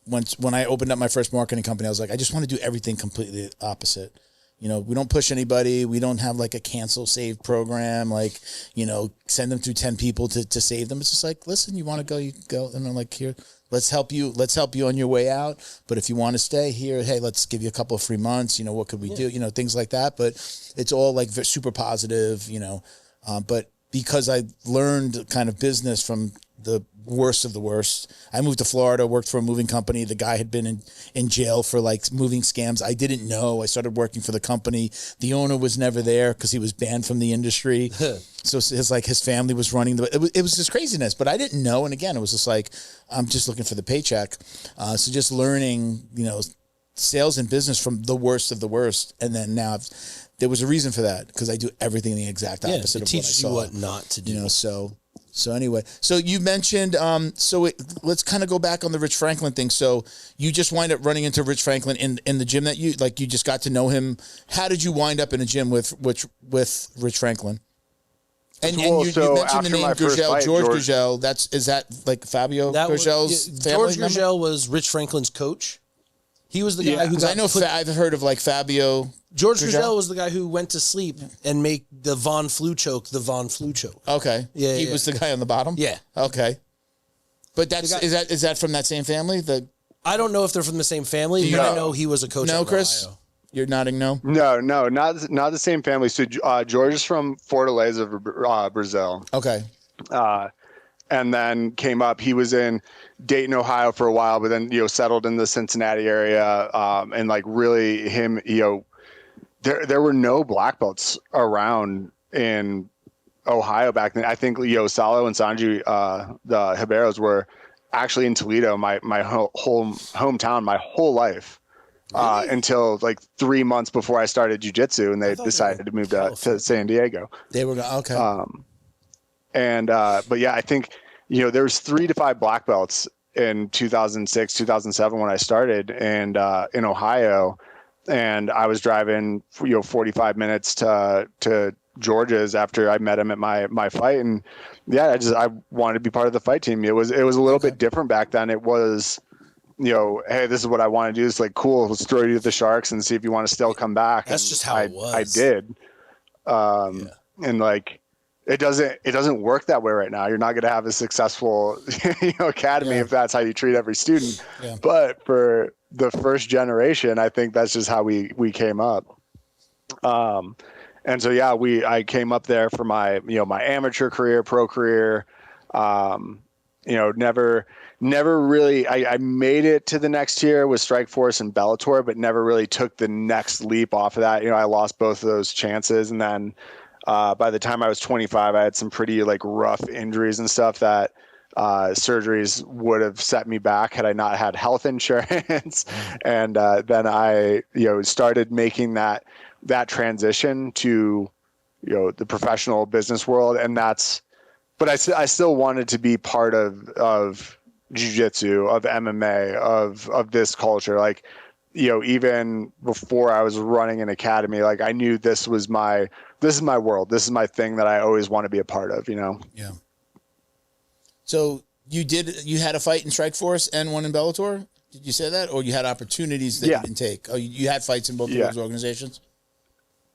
when I opened up my first marketing company, I was like, I just want to do everything completely opposite. We don't push anybody. We don't have like a cancel save program, like, send them through 10 people to save them. It's just like, listen, you want to go, you go. And I'm like, here, let's help you on your way out. But if you want to stay here, hey, let's give you a couple of free months. What could we do? Things like that. But it's all like super positive, but because I learned kind of business from the worst of the worst. I moved to Florida, worked for a moving company. The guy had been in jail for like moving scams. I didn't know. I started working for the company. The owner was never there because he was banned from the industry. So his family was running it was just craziness, but I didn't know. And again, it was just like, I'm just looking for the paycheck. So just learning, sales and business from the worst of the worst. And then now there was a reason for that, because I do everything the exact opposite of what I saw. It teaches you what not to do. So anyway, so you mentioned, let's kind of go back on the Rich Franklin thing. So you just wind up running into Rich Franklin in the gym that you just got to know him. How did you wind up in a gym with Rich Franklin? And you mentioned the name Gurgel, George Gurgel. Is that like Fabio Gurgel's family George Gurgel was Rich Franklin's coach. He was the guy who I've heard of like Fabio. George Gurgel was the guy who went to sleep and make the Von Flu choke. Okay. Yeah. He was the guy on the bottom? Yeah. Okay. But is that from that same family? I don't know if they're from the same family, but I know he was a coach. No, Chris? Ohio. You're nodding no? No, not the same family. So George is from Fortaleza, Brazil. Okay. And then came up. He was in Dayton, Ohio for a while, but then settled in the Cincinnati area. And like really him, there were no black belts around in Ohio back then. I think Salo and Sanju, the Riberos, were actually in Toledo, my whole hometown, my whole life. Really? Until like 3 months before I started jiu-jitsu, and they decided to move to San Diego. They were okay. But yeah, I think there was 3 to 5 black belts in 2006, 2007 when I started, and in Ohio, and I was driving 45 minutes to George's after I met him at my fight, and yeah, I wanted to be part of the fight team. It was a little bit different back then. It was, hey, this is what I want to do. It's like, cool, let's throw you to the Sharks and see if you want to still come back. That's just how it was. I did. And like, it doesn't work that way right now. You're not going to have a successful, academy if that's how you treat every student. Yeah. But for the first generation, I think that's just how we came up. And so, yeah, I came up there for my, my amateur career, pro career, never really, I made it to the next tier with Strikeforce and Bellator, but never really took the next leap off of that. I lost both of those chances. And then by the time I was 25, I had some pretty like rough injuries and stuff that surgeries would have set me back had I not had health insurance. And then I, started making that transition to, the professional business world. And but I still wanted to be part of jiu-jitsu, of MMA, of this culture. Like, even before I was running an academy, like I knew this is my world. This is my thing that I always want to be a part of, Yeah. So you had a fight in Strikeforce and one in Bellator? Did you say that? Or you had opportunities that you didn't take? Oh, you had fights in both of those organizations?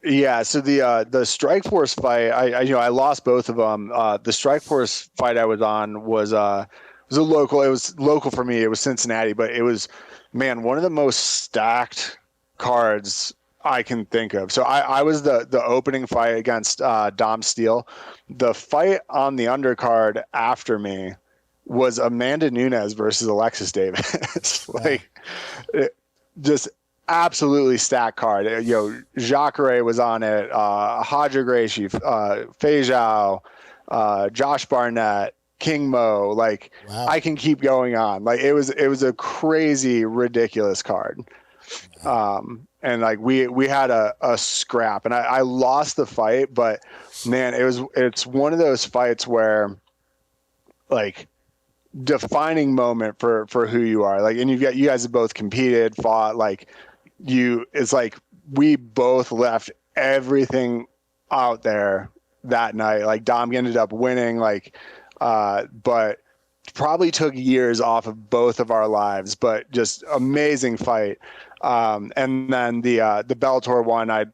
Yeah, so the Strikeforce fight, I lost both of them. The Strikeforce fight I was on was a local. It was local for me. It was Cincinnati, but it was, man, one of the most stacked cards I can think of. So I was the opening fight against Dom Steele. The fight on the undercard after me was Amanda Nunes versus Alexis Davis. Just absolutely stacked card. Jacare was on it, Hadja Gracie, Fei Zhao, Josh Barnett, King Mo. Like, wow. I can keep going on. Like, it was a crazy, ridiculous card. And like we had a scrap, and I lost the fight, but man, it's one of those fights where, like, defining moment for who you are. Like, and you guys have both competed, fought, like, it's like we both left everything out there that night. Like, Dom ended up winning, like, but probably took years off of both of our lives, but just amazing fight. And then the Bellator one, I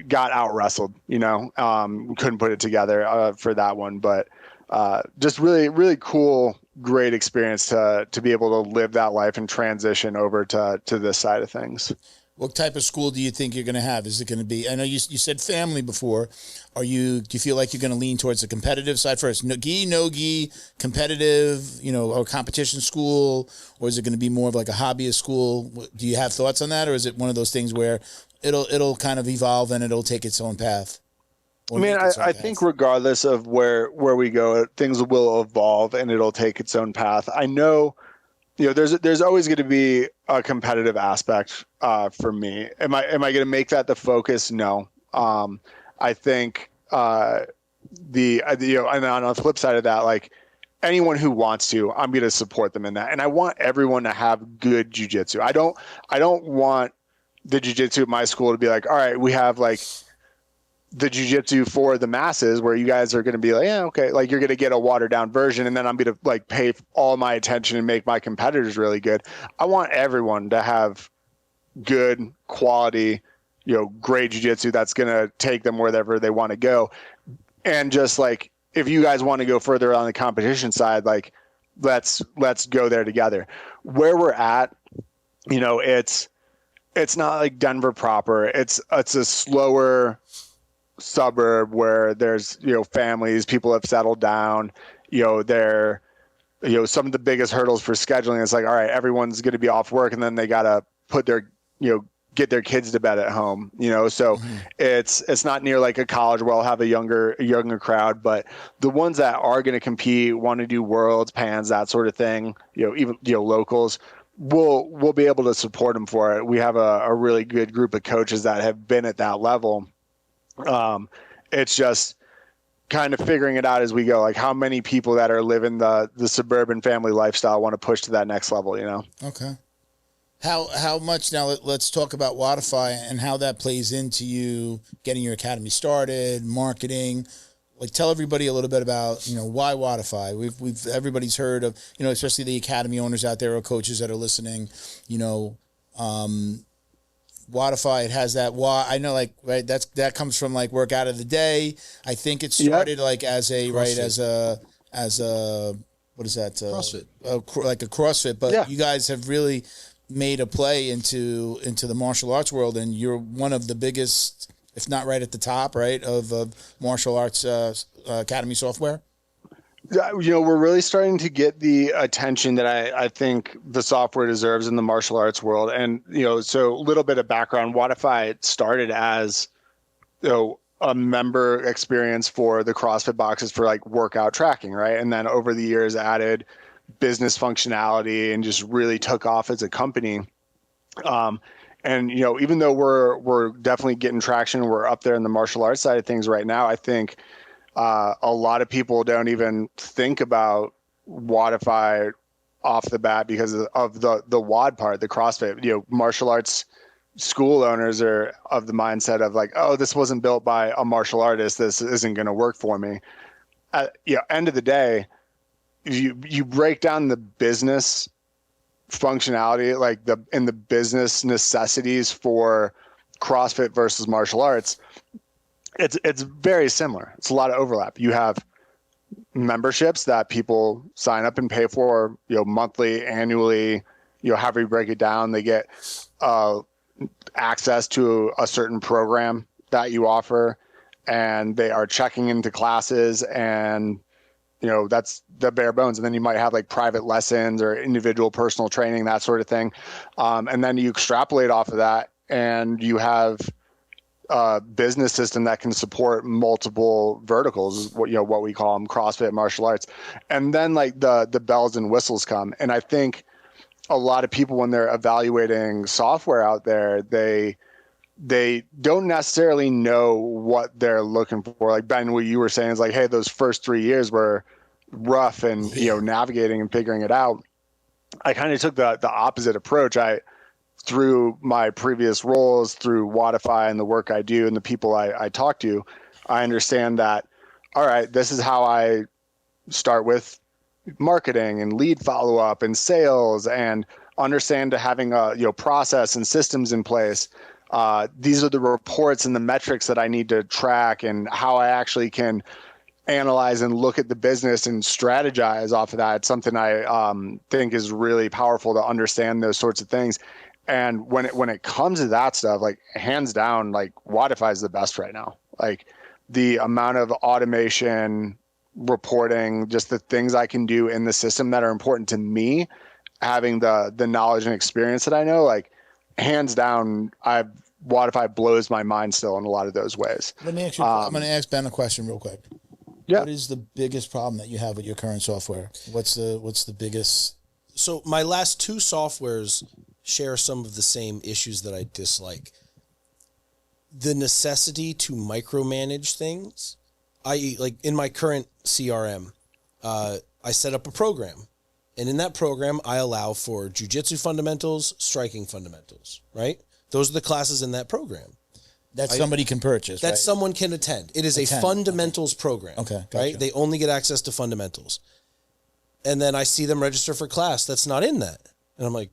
got out wrestled, couldn't put it together, for that one, but, just really, really cool great experience to be able to live that life and transition over to this side of things. What type of school do you think you're going to have? Is it going to be, I know you said family before. Do you feel like you're going to lean towards the competitive side first? No-gi, competitive, or competition school, or is it going to be more of like a hobbyist school? Do you have thoughts on that, or is it one of those things where it'll kind of evolve and it'll take its own path? I mean, I think regardless of where we go, things will evolve and it'll take its own path. I know, there's always going to be a competitive aspect for me. Am I going to make that the focus? No. I think and on the flip side of that, like anyone who wants to, I'm going to support them in that. And I want everyone to have good jiu-jitsu. I don't want the jiu-jitsu at my school to be like, all right, we have like the jiu-jitsu for the masses, where you guys are going to be like, yeah, okay, like you're going to get a watered down version, and then I'm going to like pay all my attention and make my competitors really good. I want everyone to have good quality, great jiu-jitsu that's going to take them wherever they want to go. And just like, if you guys want to go further on the competition side, like let's go there together. Where we're at, it's not like Denver proper. It's a slower suburb where there's families, people have settled down. They're some of the biggest hurdles for scheduling is like, all right, everyone's going to be off work, and then they got to put their get their kids to bed at home. So it's not near like a college where I'll have a younger crowd, but the ones that are going to compete, want to do worlds, pans, that sort of thing, even locals, we'll be able to support them for it. We have a really good group of coaches that have been at that level. It's just kind of figuring it out as we go, like how many people that are living the suburban family lifestyle want to push to that next level, Okay. How much now? Let's talk about Wodify and how that plays into you getting your academy started, marketing. Like, tell everybody a little bit about why Wodify. We've everybody's heard of especially the academy owners out there or coaches that are listening. Wodify, it has that why. I know, like, right, that comes from like work out of the day. I think it started like as a CrossFit. as a what is that? CrossFit, like a CrossFit. But you guys have really made a play into the martial arts world, and you're one of the biggest, if not right at the top, right, of martial arts academy software. We're really starting to get the attention that I think the software deserves in the martial arts world. And, so a little bit of background, Wodify started as, a member experience for the CrossFit boxes for like workout tracking, right? And then over the years added business functionality and just really took off as a company. And, even though we're definitely getting traction, we're up there in the martial arts side of things right now, I think a lot of people don't even think about Wodify off the bat because of the WOD part, the CrossFit. Martial arts school owners are of the mindset of like, oh, this wasn't built by a martial artist, this isn't going to work for me. End of the day, you break down the business functionality, like in the business necessities for CrossFit versus martial arts, it's very similar. It's a lot of overlap. You have memberships that people sign up and pay for, monthly, annually, however you break it down. They get access to a certain program that you offer, and they are checking into classes, and that's the bare bones. And then you might have like private lessons or individual personal training, that sort of thing. And then you extrapolate off of that, and you have a business system that can support multiple verticals, what we call them, CrossFit, martial arts. And then like the bells and whistles come. And I think a lot of people, when they're evaluating software out there, they don't necessarily know what they're looking for. Like Ben, what you were saying is like, hey, those first 3 years were rough and, navigating and figuring it out. I kind of took the opposite approach. Through my previous roles, through Wodify and the work I do and the people I talk to, I understand that, all right, this is how I start with marketing and lead follow-up and sales, and understand to having a process and systems in place. These are the reports and the metrics that I need to track, and how I actually can analyze and look at the business and strategize off of that. It's something I think is really powerful to understand those sorts of things. And when it comes to that stuff, like hands down, like Wodify is the best right now. Like the amount of automation, reporting, just the things I can do in the system that are important to me, having the knowledge and experience that I know, like hands down, Wodify blows my mind still in a lot of those ways. Let me ask you, I'm going to ask Ben a question real quick. Yeah. What is the biggest problem that you have with your current software? What's the biggest? So my last two softwares share some of the same issues that I dislike. The necessity to micromanage things, i.e. like in my current CRM, I set up a program. And in that program, I allow for jiu-jitsu fundamentals, striking fundamentals, right? Those are the classes in that program. That somebody can purchase, that right? someone can attend. It is a fundamentals program. Okay, gotcha. Right? They only get access to fundamentals. And then I see them register for class that's not in that. And I'm like,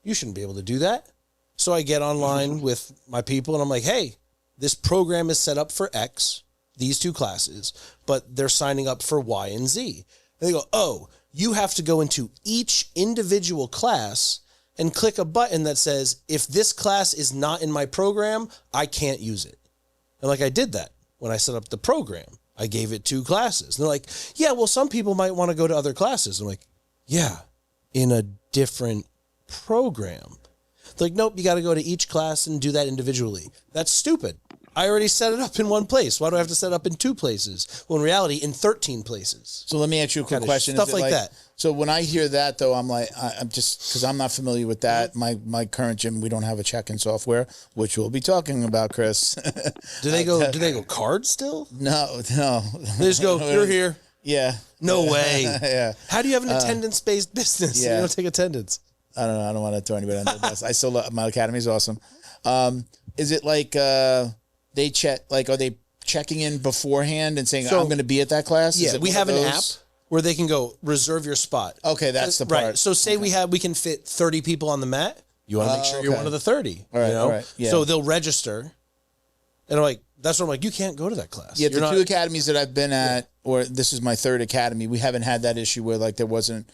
you shouldn't be able to do that. So I get online with my people and I'm like, hey, this program is set up for X, these two classes, but they're signing up for Y and Z. And they go, oh, you have to go into each individual class and click a button that says, if this class is not in my program, I can't use it. And like I did that when I set up the program. I gave it 2 classes. And they're like, yeah, well, some people might want to go to other classes. I'm like, yeah, in a different program. They're like, nope, you got to go to each class and do that individually. That's stupid. I already set it up in one place. Why do I have to set it up in 2 places? Well, in reality, in 13 places. So let me ask you a quick question. Stuff like that. So when I hear that, though, I'm like, I'm just, because I'm not familiar with that. My current gym, we don't have a check-in software, which we'll be talking about, Chris. Do they go cards still? No. They just go, you're here. Yeah. No way. Yeah. How do you have an attendance-based business? Yeah. You don't take attendance. I don't know. I don't want to throw anybody under the bus. I still love, my academy is awesome. Is it like they check, like, are they checking in beforehand and saying, I'm going to be at that class? Yeah, we have an app where they can go reserve your spot. Okay, that's the part. Right. So say we can fit 30 people on the mat. You want to make sure you're one of the 30. All right, you know? all right. Yeah. So they'll register. And I'm like, that's what I'm like, you can't go to that class. Yeah, the 2 academies that I've been at, or this is my 3rd academy, we haven't had that issue where like there wasn't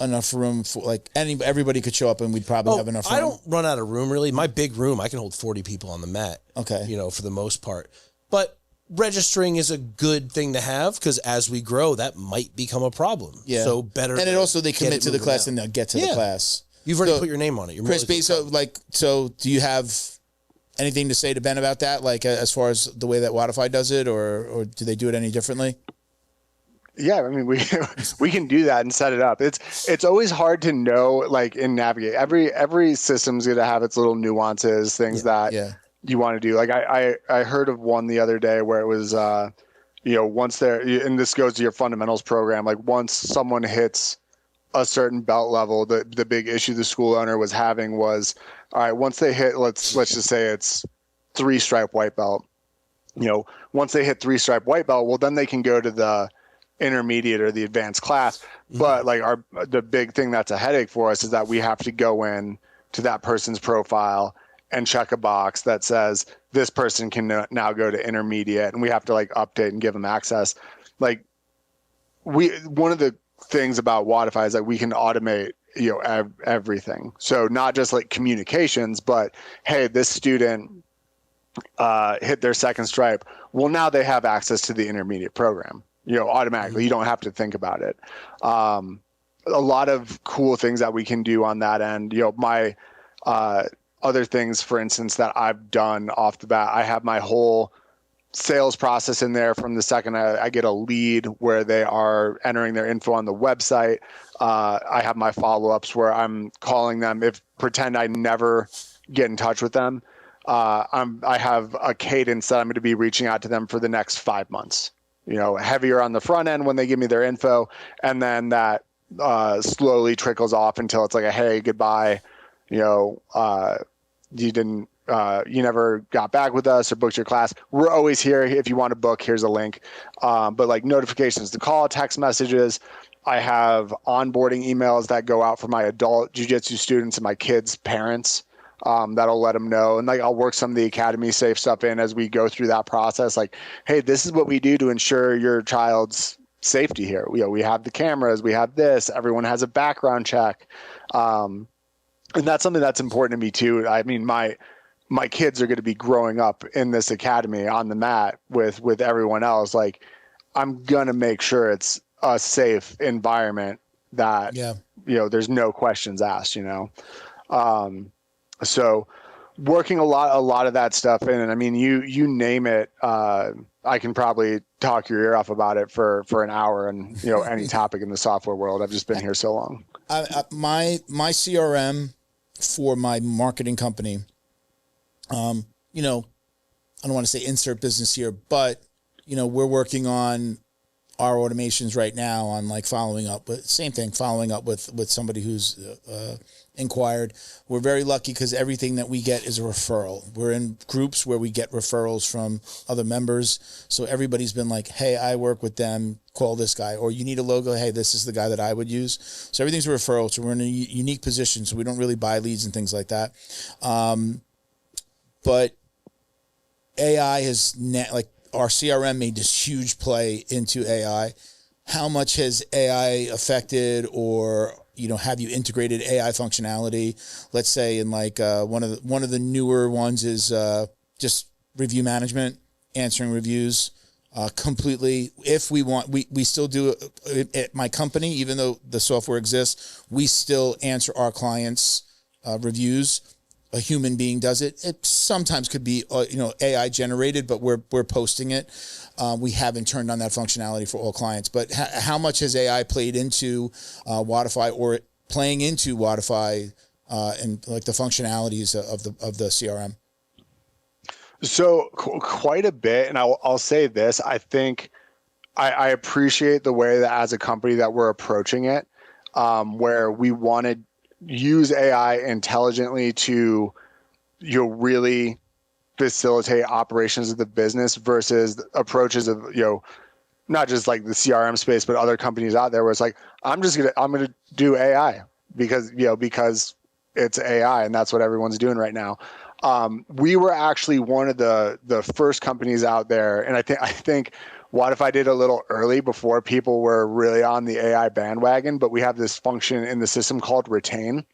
enough room for like everybody could show up and we'd probably have enough room. I don't run out of room really. My big room, I can hold 40 people on the mat. Okay. You know, for the most part. But registering is a good thing to have because as we grow, that might become a problem. Yeah. So better. And it also, they commit to the class and they'll get to the class. You've already put your name on it. You're Chris, so do you have anything to say to Ben about that? Like as far as the way that Wodify does it, or do they do it any differently? Yeah, I mean, we can do that and set it up. It's always hard to know, like, and navigate. Every system's going to have its little nuances, things that you want to do. Like I heard of one the other day where it was, once and this goes to your fundamentals program, like once someone hits a certain belt level, the big issue the school owner was having was, all right, once they hit, let's just say it's 3-stripe white belt. Once they hit 3-stripe white belt, well, then they can go to the intermediate or the advanced class. But like the big thing that's a headache for us is that we have to go in to that person's profile and check a box that says this person can now go to intermediate, and we have to like update and give them access. Like one of the things about Wodify is that we can automate everything. So not just like communications, but hey, this student hit their 2nd stripe. Well, now they have access to the intermediate program. Automatically. You don't have to think about it. A lot of cool things that we can do on that end. My other things, for instance, that I've done off the bat, I have my whole sales process in there from the second I get a lead where they are entering their info on the website. I have my follow-ups where I'm calling them. Pretend I never get in touch with them. I have a cadence that I'm going to be reaching out to them for the next 5 months. Heavier on the front end when they give me their info, and then that slowly trickles off until it's like a hey, goodbye. You never got back with us or booked your class. We're always here. If you want to book, here's a link. But like notifications to call, text messages. I have onboarding emails that go out for my adult jiu-jitsu students and my kids' parents. that'll let them know. And like, I'll work some of the academy safe stuff in as we go through that process. Like, hey, this is what we do to ensure your child's safety here. We have the cameras, we have this, everyone has a background check. And that's something that's important to me too. I mean, my kids are going to be growing up in this academy on the mat with everyone else. Like, I'm going to make sure it's a safe environment that, there's no questions asked, So working a lot of that stuff in, and I mean, you name it, I can probably talk your ear off about it for an hour and, any topic in the software world. I've just been here so long. My CRM for my marketing company, I don't want to say insert business here, but, we're working on our automations right now on like following up with somebody who's inquired. We're very lucky because everything that we get is a referral. We're in groups where we get referrals from other members. So everybody's been like, hey, I work with them, call this guy. Or you need a logo, hey, this is the guy that I would use. So everything's a referral. So we're in a unique position. So we don't really buy leads and things like that. But AI has our CRM made this huge play into AI. How much has AI affected, or have you integrated AI functionality? Let's say in like one of the newer ones is just review management, answering reviews completely. If we want, we still do it at my company, even though the software exists. We still answer our clients' reviews. A human being does it. It sometimes could be, AI generated, but we're posting it. We haven't turned on that functionality for all clients. But how much has AI played into Wodify or playing into Wodify and like the functionalities of the CRM? So quite a bit, and I'll say this: I think I appreciate the way that as a company that we're approaching it, where we wanted use AI intelligently to really facilitate operations of the business versus approaches of not just like the CRM space but other companies out there where it's like I'm gonna do AI because it's AI and that's what everyone's doing right now. We were actually one of the first companies out there, and I think Wodify did a little early before people were really on the AI bandwagon, but we have this function in the system called Retain.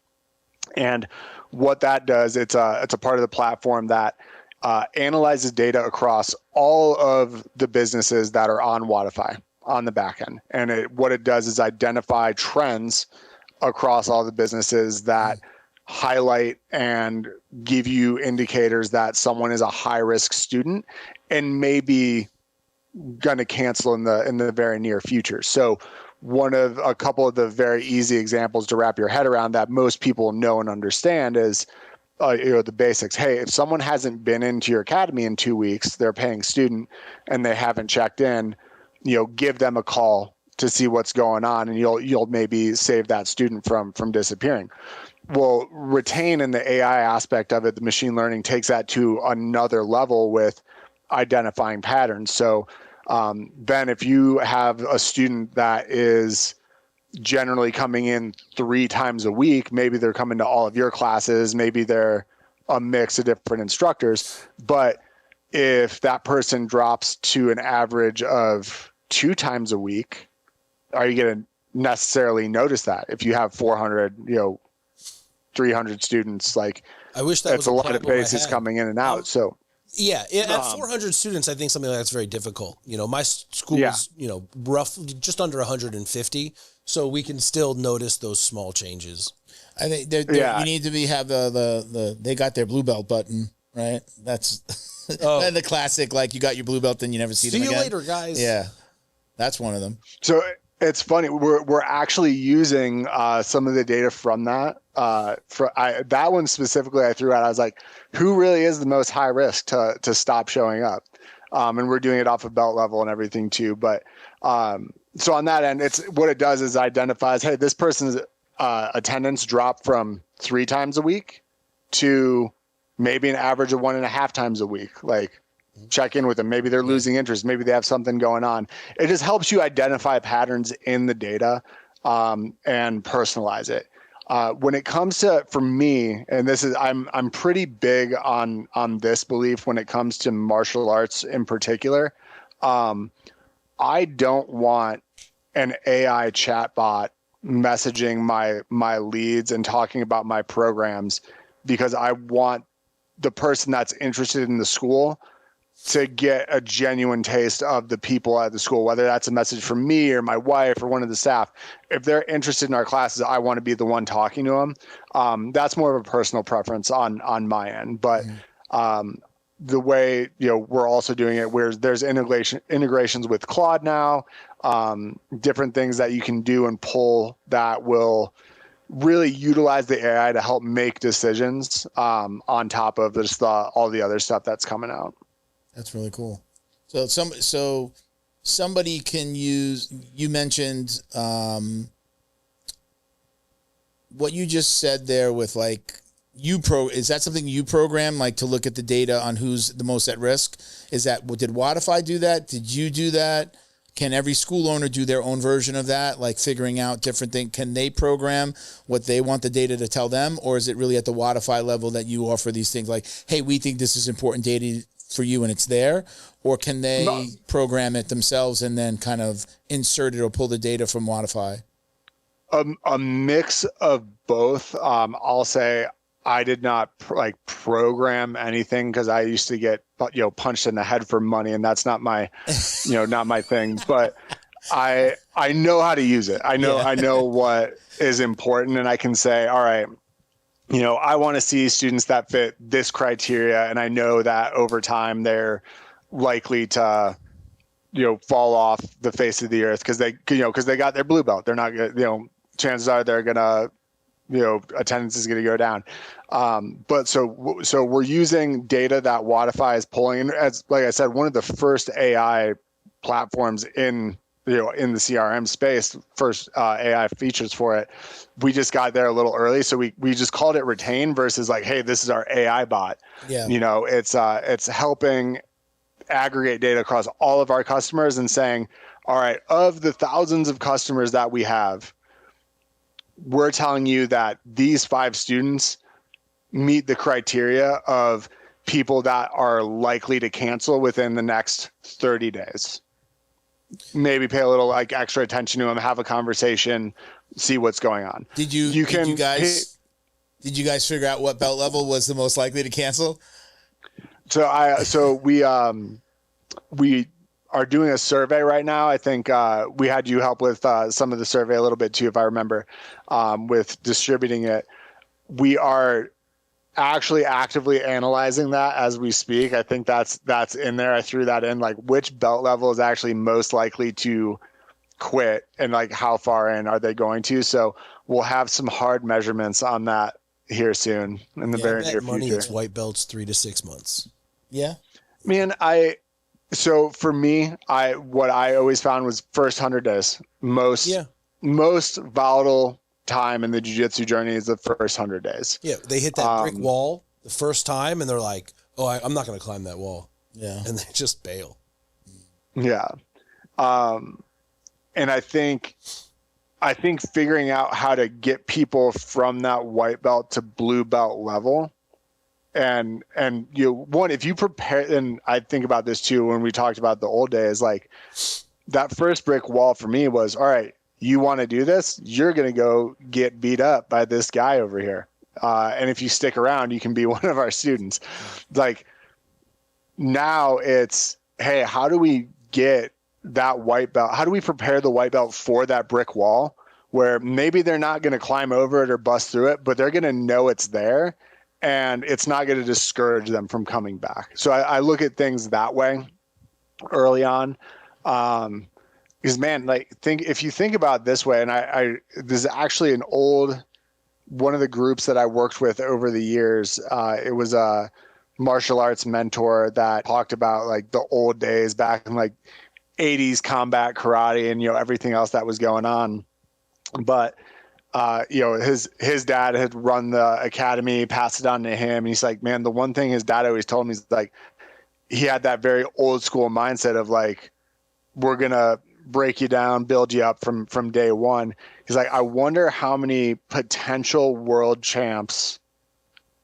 And what that does, it's a part of the platform that analyzes data across all of the businesses that are on Wodify on the back end. And what it does is identify trends across all the businesses that highlight and give you indicators that someone is a high-risk student and maybe going to cancel in the very near future. So one of a couple of the very easy examples to wrap your head around that most people know and understand is the basics. Hey, if someone hasn't been into your academy in 2 weeks, they're a paying student and they haven't checked in, give them a call to see what's going on, and you'll maybe save that student from disappearing. Well, Retain in the AI aspect of it, the machine learning takes that to another level with identifying patterns. So Ben, if you have a student that is generally coming in 3 times a week, maybe they're coming to all of your classes, maybe they're a mix of different instructors, but if that person drops to an average of 2 times a week, are you going to necessarily notice that? If you have 400, 300 students, like I wish that it's a lot of faces coming in and out. So yeah, at 400 students, I think something like that's very difficult. My school is, roughly just under 150, so we can still notice those small changes. I think you need to have the they got their blue belt button, right? That's the classic. Like you got your blue belt, then you never see them again. See you later, guys. Yeah, that's one of them. So it's funny. We're actually using some of the data from that. That one specifically, I threw out. I was like, who really is the most high risk to stop showing up? And we're doing it off of belt level and everything too. But so on that end, it's what it does is identifies, hey, this person's attendance dropped from 3 times a week to maybe an average of 1.5 times a week. Like, check in with them. Maybe they're losing interest. Maybe they have something going on. It just helps you identify patterns in the data and personalize it. When it comes to, for me, and this is, I'm pretty big on this belief when it comes to martial arts in particular. I don't want an AI chatbot messaging my leads and talking about my programs, because I want the person that's interested in the school to get a genuine taste of the people at the school, whether that's a message from me or my wife or one of the staff. If they're interested in our classes, I want to be the one talking to them. That's more of a personal preference on my end. But the way, we're also doing it, where there's integrations with Claude now, different things that you can do and pull that will really utilize the AI to help make decisions on top of just all the other stuff that's coming out. That's really cool. So somebody can use, you mentioned what you just said there with like, is that something you program, like to look at the data on who's the most at risk? Did Wodify do that? Did you do that? Can every school owner do their own version of that, like figuring out different things? Can they program what they want the data to tell them? Or is it really at the Wodify level that you offer these things like, hey, we think this is important data for you and it's there? Or can they program it themselves and then kind of insert it or pull the data from Wodify? A mix of both. I'll say I did not program anything, because I used to get punched in the head for money, and that's not my not my thing. But I know how to use it. I know what is important, and I can say, all right, I want to see students that fit this criteria, and I know that over time they're likely to fall off the face of the earth because they got their blue belt. They're not gonna, chances are they're gonna, attendance is going to go down. But so we're using data that Wodify is pulling, and as like I said, one of the first AI platforms in the CRM space, first AI features for it. We just got there a little early, so we just called it Retain versus like, hey, this is our AI bot. Yeah. It's helping aggregate data across all of our customers and saying, all right, of the thousands of customers that we have, we're telling you that these 5 students meet the criteria of people that are likely to cancel within the next 30 days. Maybe pay a little extra attention to them, have a conversation, see what's going on. Did you guys figure out what belt level was the most likely to cancel? So we are doing a survey right now. I think we had you help with some of the survey a little bit too, if I remember, with distributing it. We are actually actively analyzing that as we speak. I think that's in there. I threw that in, like which belt level is actually most likely to quit and like how far in are they going to. So we'll have some hard measurements on that here soon in the very near future. It's white belts 3 to 6 months. Yeah. Man, so for me, what I always found was first 100 days. Most volatile time in the jiu-jitsu journey is the first 100 days. Yeah, they hit that brick wall the first time, and they're like, "Oh, I'm not going to climb that wall." Yeah, and they just bail. Yeah, and I think figuring out how to get people from that white belt to blue belt level. And if you prepare, and I think about this too, when we talked about the old days, like that first brick wall for me was, all right, you want to do this, you're going to go get beat up by this guy over here. And if you stick around, you can be one of our students. Like now it's, hey, how do we get that white belt? How do we prepare the white belt for that brick wall where maybe they're not going to climb over it or bust through it, but they're going to know it's there. And it's not going to discourage them from coming back. So I look at things that way early on. Because man, if you think about it this way, and this is actually one of the groups that I worked with over the years. It was a martial arts mentor that talked about like the old days back in like 80s combat karate and, everything else that was going on. But his dad had run the academy, passed it on to him. And he's like, man, the one thing his dad always told me is like, he had that very old school mindset of like, we're going to break you down, build you up from day one. He's like, I wonder how many potential world champs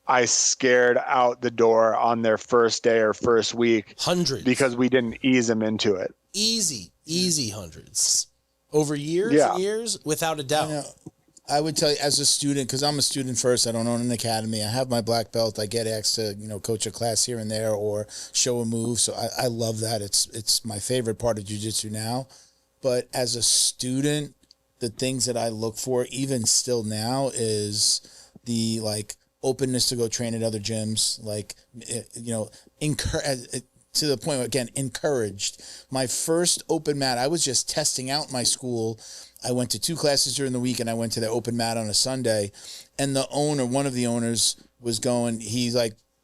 I scared out the door on their first day or first week. Hundreds. Because we didn't ease them into it. Easy hundreds. Over years and years, without a doubt. I would tell you as a student, because I'm a student first, I don't own an academy. I have my black belt. I get asked to, coach a class here and there or show a move. So I love that. It's my favorite part of jiu-jitsu now. But as a student, the things that I look for, even still now, is the openness to go train at other gyms. To the point where, again, encouraged. My first open mat, I was just testing out my school. I went to 2 classes during the week, and I went to the open mat on a Sunday. And the owner, one of the owners, was going, he's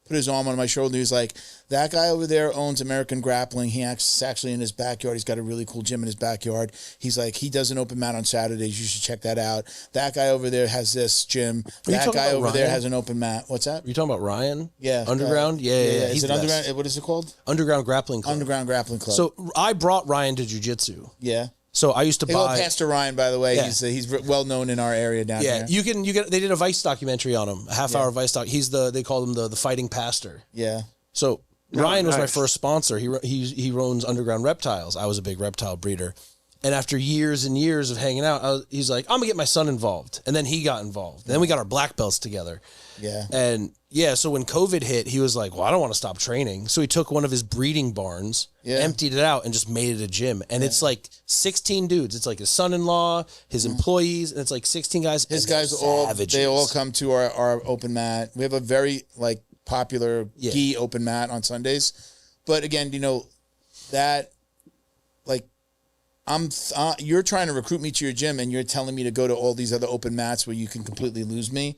put his arm on my shoulder. He's like, that guy over there owns American Grappling. He actually in his backyard. He's got a really cool gym in his backyard. He's like, he does an open mat on Saturdays. You should check that out. That guy over there has this gym. That guy over there has an open mat. What's that? Are you talking about Ryan? Yeah. Underground? Yeah. Is it Underground? What is it called? Underground Grappling Club. Underground Grappling Club. So I brought Ryan to jiu-jitsu. Yeah. So I used to buy. Well, Pastor Ryan, by the way, he's well known in our area down here. Yeah, you get. They did a Vice documentary on him, a half-hour Vice doc. They called him the fighting pastor. Yeah. So Ryan was my first sponsor. He owns Underground Reptiles. I was a big reptile breeder, and after years and years of hanging out, he's like, I'm gonna get my son involved, and then he got involved. Then we got our black belts together. Yeah. And so when COVID hit, he was like, well, I don't want to stop training. So he took one of his breeding barns, emptied it out, and just made it a gym. And it's 16 dudes. It's his son-in-law, his employees, and it's 16 guys. His guys all come to our open mat. We have a very popular gi open mat on Sundays. But again, that you're trying to recruit me to your gym and you're telling me to go to all these other open mats where you can completely lose me.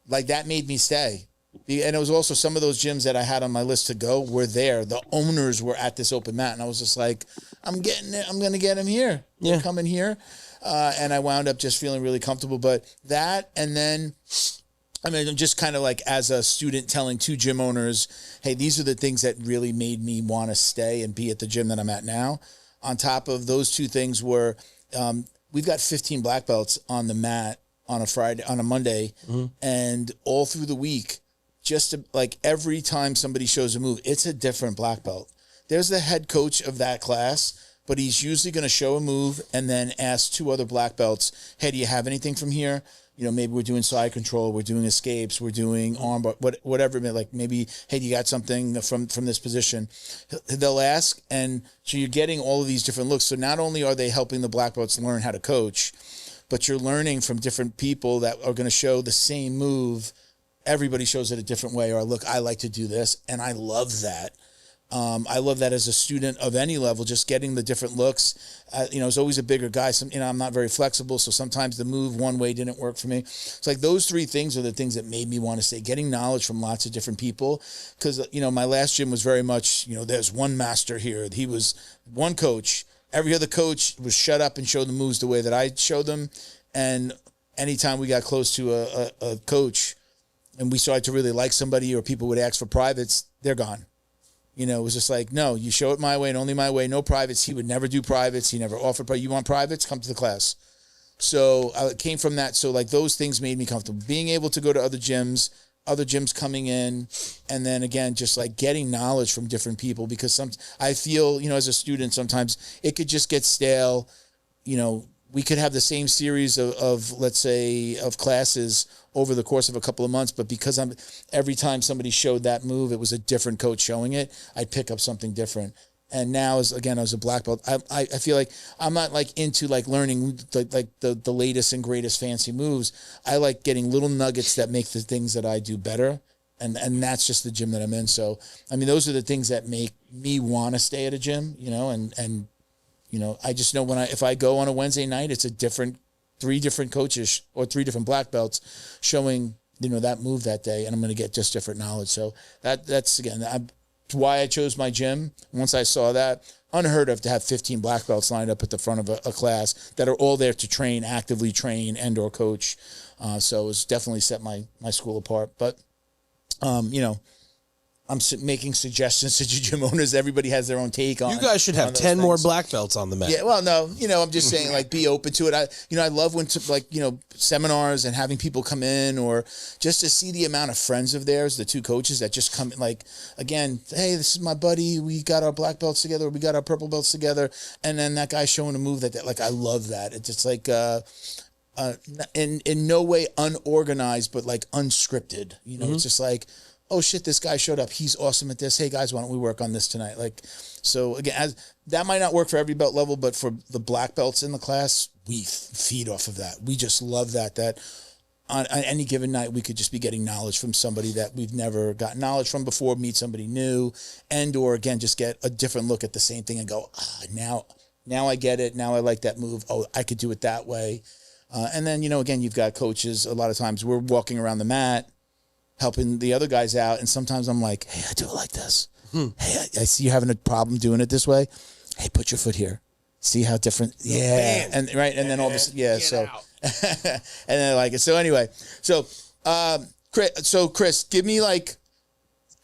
That made me stay. And it was also some of those gyms that I had on my list to go were there. The owners were at this open mat. And I was just like, I'm getting it. I'm going to get him here. They're coming here. And I wound up just feeling really comfortable. But that, and then, I'm just kind of as a student telling 2 gym owners, hey, these are the things that really made me want to stay and be at the gym that I'm at now. On top of those 2 things were, we've got 15 black belts on the mat on a Monday, and all through the week, just to, every time somebody shows a move, it's a different black belt. There's the head coach of that class, but he's usually going to show a move and then ask 2 other black belts, hey, do you have anything from here? Maybe we're doing side control, we're doing escapes, we're doing arm, whatever. Maybe, hey, do you got something from this position? They'll ask, and so you're getting all of these different looks. So not only are they helping the black belts learn how to coach, but you're learning from different people that are going to show the same move. Everybody shows it a different way, or look, I like to do this, and I love that. I love that as a student of any level, just getting the different looks. As always a bigger guy, I'm not very flexible, so sometimes the move one way didn't work for me. It's those 3 things are the things that made me want to stay. Getting knowledge from lots of different people, because, my last gym was very much, there's one master here. He was one coach. Every other coach was shut up and showed the moves the way that I showed them. And anytime we got close to a coach and we started to really like somebody, or people would ask for privates, they're gone. It was just no, you show it my way and only my way. No privates. He would never do privates. He never offered privates. You want privates? Come to the class. So it came from that. So those things made me comfortable. Being able to go to other gyms coming in, and then again, just getting knowledge from different people, because I feel, as a student, sometimes it could just get stale. We could have the same series of let's say, of classes over the course of a couple of months, but because every time somebody showed that move, it was a different coach showing it, I'd pick up something different. And now, as a black belt, I feel like I'm not into learning the latest and greatest fancy moves. I like getting little nuggets that make the things that I do better. And that's just the gym that I'm in. So, those are the things that make me want to stay at a gym, and I just know if I go on a Wednesday night, it's 3 different coaches or 3 different black belts showing, that move that day, and I'm going to get just different knowledge. So that's again, why I chose my gym. Once I saw that, unheard of to have 15 black belts lined up at the front of a class that are all there to actively train and or coach. So it's definitely set my school apart. But, I'm making suggestions to gym owners. Everybody has their own take on. You guys should have 10 more black belts on the mat. Yeah, well, no, I'm just saying, like, be open to it. I love when seminars and having people come in, or just to see the amount of friends of theirs, the two coaches that just come in, like, again, hey, this is my buddy. We got our black belts together. We got our purple belts together, and then that guy showing a move that like, I love that. It's just like, in no way unorganized, but like unscripted. It's just like, oh shit, this guy showed up. He's awesome at this. Hey guys, why don't we work on this tonight? Like, so again, that might not work for every belt level, but for the black belts in the class, we feed off of that. We just love that on any given night, we could just be getting knowledge from somebody that we've never gotten knowledge from before, meet somebody new, and, or again, just get a different look at the same thing and go, now I get it. Now I like that move. Oh, I could do it that way. And then, again, you've got coaches. A lot of times we're walking around the mat, helping the other guys out. And sometimes I'm like, hey, I do it like this. Hey, I see you having a problem doing it this way. Hey, put your foot here. See how different. Yeah. And right. And then all this. Yeah. So, and then I like it. So anyway, Chris, give me like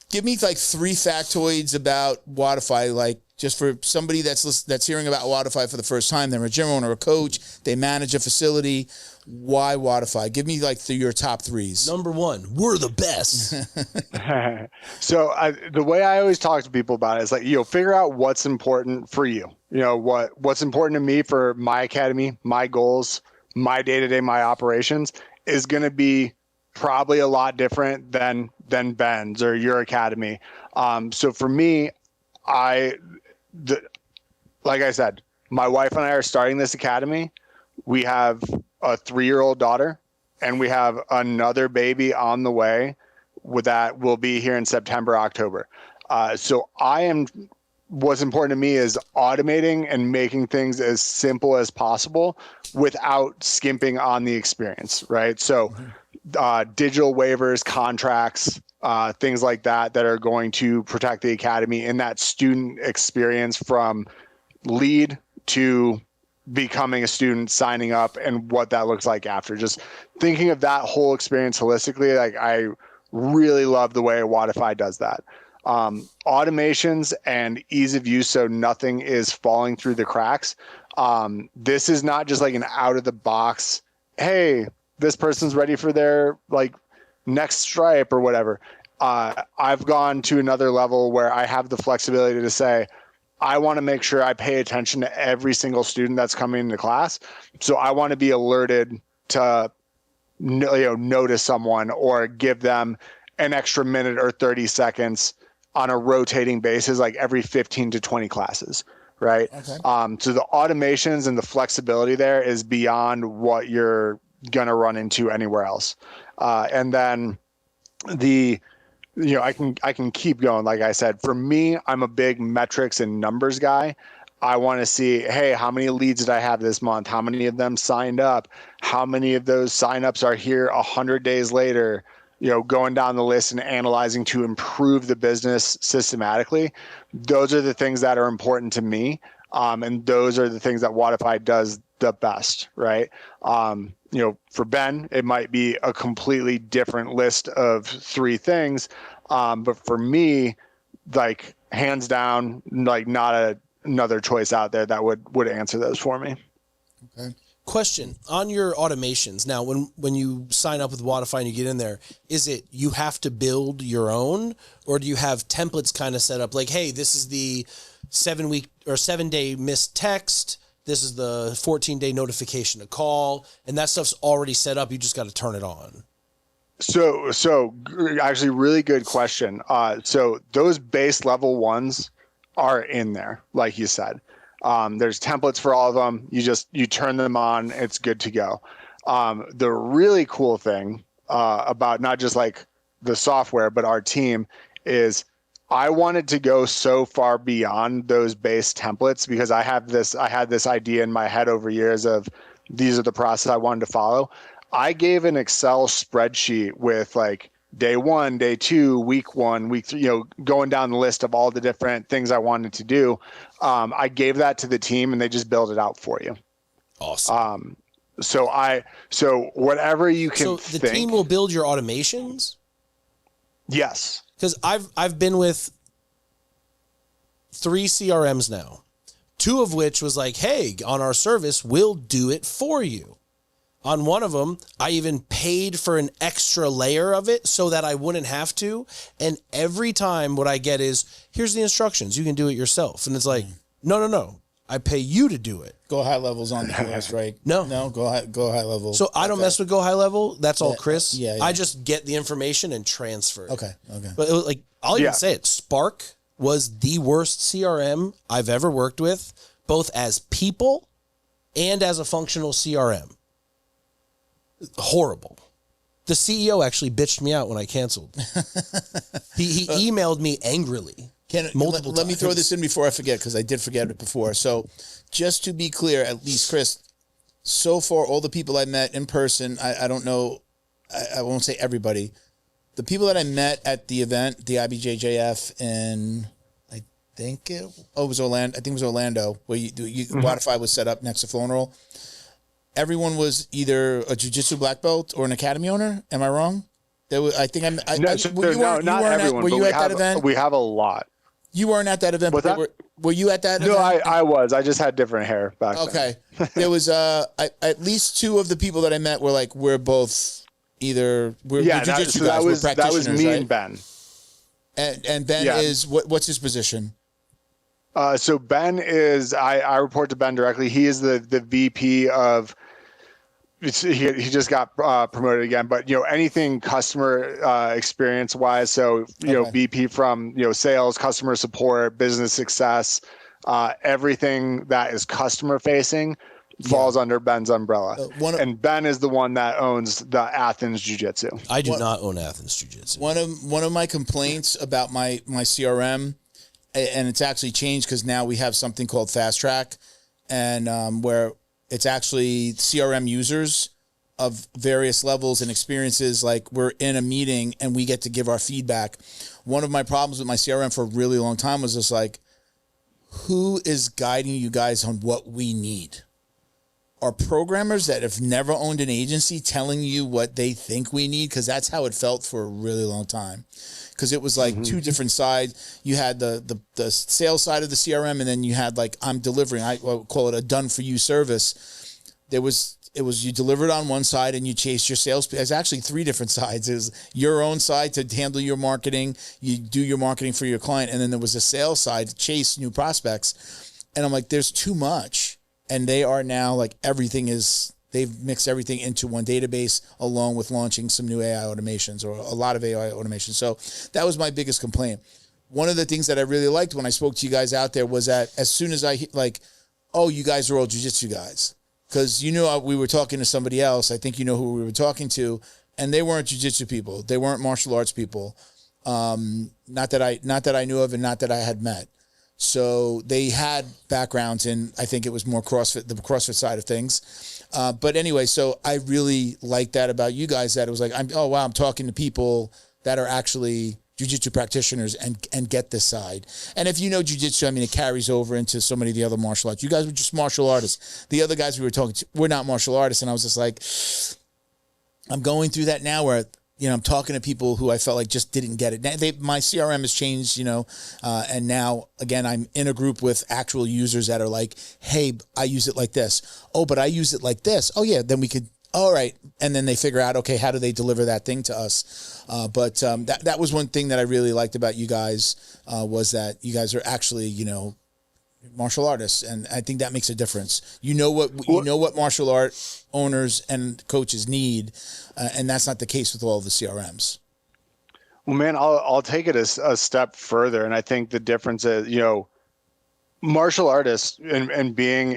3 factoids about Wodify, like, just for somebody that's hearing about Wodify for the first time. They're a gym owner, a coach, they manage a facility. Why Wodify? Give me like your top 3s. Number 1, we're the best. So the way I always talk to people about it is like, figure out what's important for you. What's important to me for my academy, my goals, my day-to-day, my operations is going to be probably a lot different than Ben's or your academy. So for me, like I said, my wife and I are starting this academy. We have a 3-year-old daughter, and we have another baby on the way that will be here in September, October. So what's important to me is automating and making things as simple as possible without skimping on the experience, right? So digital waivers, contracts, things like that are going to protect the academy in that student experience from lead to becoming a student, signing up, and what that looks like after. Just thinking of that whole experience holistically, like, I really love the way Wodify does that. Automations and ease of use, so nothing is falling through the cracks. This is not just like an out of the box, hey, this person's ready for their like next stripe or whatever. I've gone to another level where I have the flexibility to say, I want to make sure I pay attention to every single student that's coming into class. So I want to be alerted to notice someone or give them an extra minute or 30 seconds on a rotating basis, like every 15 to 20 classes. Right. Okay. So the automations and the flexibility there is beyond what you're going to run into anywhere else. And then I can keep going. Like I said, for me, I'm a big metrics and numbers guy. I want to see, hey, how many leads did I have this month? How many of them signed up? How many of those signups are here 100 days later? Going down the list and analyzing to improve the business systematically. Those are the things that are important to me. And those are the things that Wodify does the best, right? For Ben, it might be a completely different list of 3 things. But for me, like, hands down, like, not another choice out there that would answer those for me. Okay. Question on your automations. Now, when you sign up with Wodify and you get in there, is it you have to build your own, or do you have templates kind of set up like, hey, this is the 7-week or 7-day missed text, this is the 14-day notification to call, and that stuff's already set up, you just got to turn it on? So actually, really good question. So those base level ones are in there, like you said. There's templates for all of them. You turn them on, it's good to go. The really cool thing about not just like the software, but our team is I wanted to go so far beyond those base templates because I had this idea in my head over years of these are the process I wanted to follow. I gave an Excel spreadsheet with like day 1, day 2, week 1, week 3, going down the list of all the different things I wanted to do. I gave that to the team and they just build it out for you. Awesome. So whatever you can think. So the team will build your automations? Yes. because I've been with 3 CRMs now, 2 of which was like, hey, on our service, we'll do it for you. On one of them, I even paid for an extra layer of it so that I wouldn't have to. And every time what I get is, here's the instructions. You can do it yourself. And it's like, no. I pay you to do it. Go high levels on the US, right? No, go high level. So I don't mess with go high level. That's all Chris. Yeah. I just get the information and transfer it. Okay. But it was like, I'll even say it. Spark was the worst CRM I've ever worked with, both as people and as a functional CRM. Horrible. The CEO actually bitched me out when I canceled. He emailed me angrily. Multiple let me times. throw this in before I forget, because I did forget it before. So just to be clear, at least, Chris, so far, all the people I met in person, I don't know, I won't say everybody. The people that I met at the event, the IBJJF in, I think it was Orlando. I think it was Orlando, where Wodify was set up next to Flow and Roll. Everyone was either a jiu-jitsu black belt or an academy owner. Am I wrong? There was, I think I'm. Not everyone. Were you at that event? We have a lot. You weren't at that event. Were you at that event? No, I was. I just had different hair back then. Okay. There was at least 2 of the people that I met were like, we're both either jiu-jitsu guys. We're practitioners, that was me right? and Ben. And Ben is what's his position? So Ben is I report to Ben directly. He is the VP of. He just got promoted again, but anything customer experience wise. So VP from sales, customer support, business success, everything that is customer facing falls under Ben's umbrella. And Ben is the one that owns the Athens Jiu-Jitsu. I do not own Athens Jiu-Jitsu. One of my complaints about my CRM, and it's actually changed because now we have something called Fast Track, and where it's actually CRM users of various levels and experiences. Like, we're in a meeting and we get to give our feedback. One of my problems with my CRM for a really long time was just like, who is guiding you guys on what we need? Are programmers that have never owned an agency telling you what they think we need? Because that's how it felt for a really long time. Because it was like 2 different sides. You had the sales side of the CRM, and then you had like, I'm delivering. I call it a done-for-you service. It was you delivered on one side and you chased your sales. There's actually 3 different sides. There's your own side to handle your marketing. You do your marketing for your client. And then there was a sales side to chase new prospects. And I'm like, there's too much. And they are now like, they've mixed everything into one database, along with launching some new AI automations, or a lot of AI automations. So that was my biggest complaint. One of the things that I really liked when I spoke to you guys out there was that as soon as I you guys are all jiu-jitsu guys. Because we were talking to somebody else. I think you know who we were talking to, and they weren't jiu-jitsu people. They weren't martial arts people. Not that I knew of, and not that I had met. So they had backgrounds in, I think it was more CrossFit, the CrossFit side of things. But anyway, so I really liked that about you guys, that it was like, I'm talking to people that are actually jiu-jitsu practitioners and get this side. And if you know jiu-jitsu, I mean, it carries over into so many of the other martial arts. You guys were just martial artists. The other guys we were talking to were not martial artists. And I was just like, I'm going through that now where, I'm talking to people who I felt like just didn't get it. My CRM has changed, and now, again, I'm in a group with actual users that are like, hey, I use it like this. Oh, but I use it like this. Oh, yeah, then we could, all right. And then they figure out, okay, how do they deliver that thing to us? But that was one thing that I really liked about you guys, was that you guys are actually, martial artists, and I think that makes a difference. You know what martial art owners and coaches need, and that's not the case with all of the CRMs. Well, man, I'll take it a step further, and I think the difference is, martial artists and being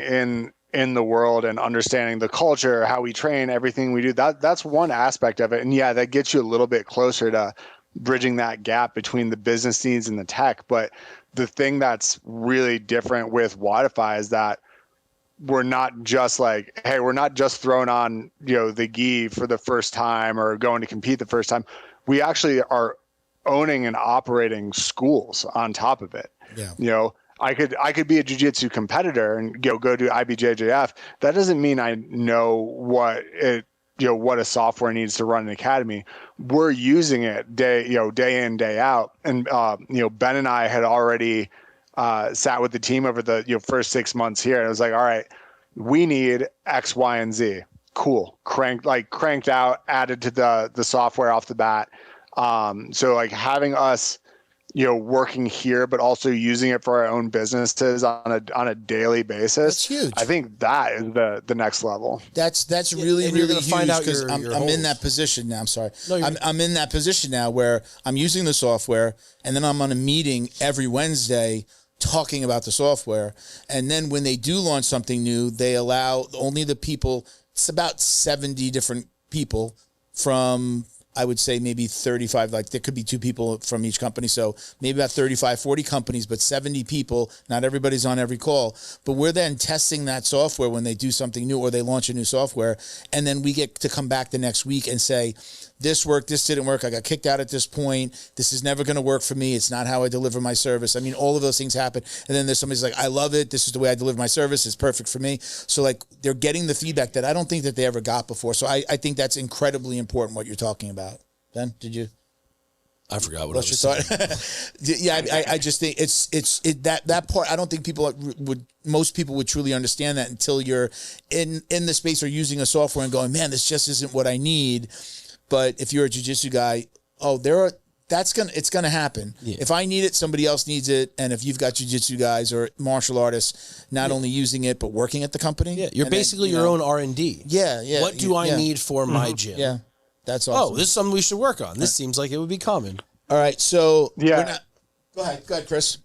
in the world and understanding the culture, how we train, everything we do. That's one aspect of it, and yeah, that gets you a little bit closer to bridging that gap between the business needs and the tech, but the thing that's really different with Wodify is that we're not just like, hey, we're not just throwing on, the gi for the first time or going to compete the first time. We actually are owning and operating schools on top of it. Yeah. I could be a jiu-jitsu competitor and go to IBJJF. That doesn't mean I know what it what a software needs to run an academy. We're using it day in, day out. And, Ben and I had already sat with the team over the first 6 months here. And it was like, all right, we need X, Y, and Z. Cool. Cranked out, added to the software off the bat. So like having us, working here, but also using it for our own businesses on a daily basis. That's huge. I think that is the next level. That's really, really huge, because I'm in that position now. I'm sorry. No, I'm in that position now where I'm using the software, and then I'm on a meeting every Wednesday talking about the software. And then when they do launch something new, they allow only the people, it's about 70 different people from, I would say maybe 35, like there could be 2 people from each company. So maybe about 35, 40 companies, but 70 people. Not everybody's on every call, but we're then testing that software when they do something new or they launch a new software. And then we get to come back the next week and say, this worked, this didn't work. I got kicked out at this point. This is never going to work for me. It's not how I deliver my service. I mean, all of those things happen. And then there's somebody's like, I love it. This is the way I deliver my service. It's perfect for me. So like they're getting the feedback that I don't think that they ever got before. So I think that's incredibly important what you're talking about. Ben, did you? I forgot what I was saying. Yeah, I just think it's that part. I don't think most people would truly understand that until you're in the space or using a software and going, man, this just isn't what I need. But if you're a jiu-jitsu guy, it's gonna happen. Yeah. If I need it, somebody else needs it. And if you've got jiu-jitsu guys or martial artists not only using it but working at the company, you're basically your own R&D. Yeah. What do I need for my gym? Yeah, that's awesome. Oh, this is something we should work on. This seems like it would be common. All right, so go ahead, Chris.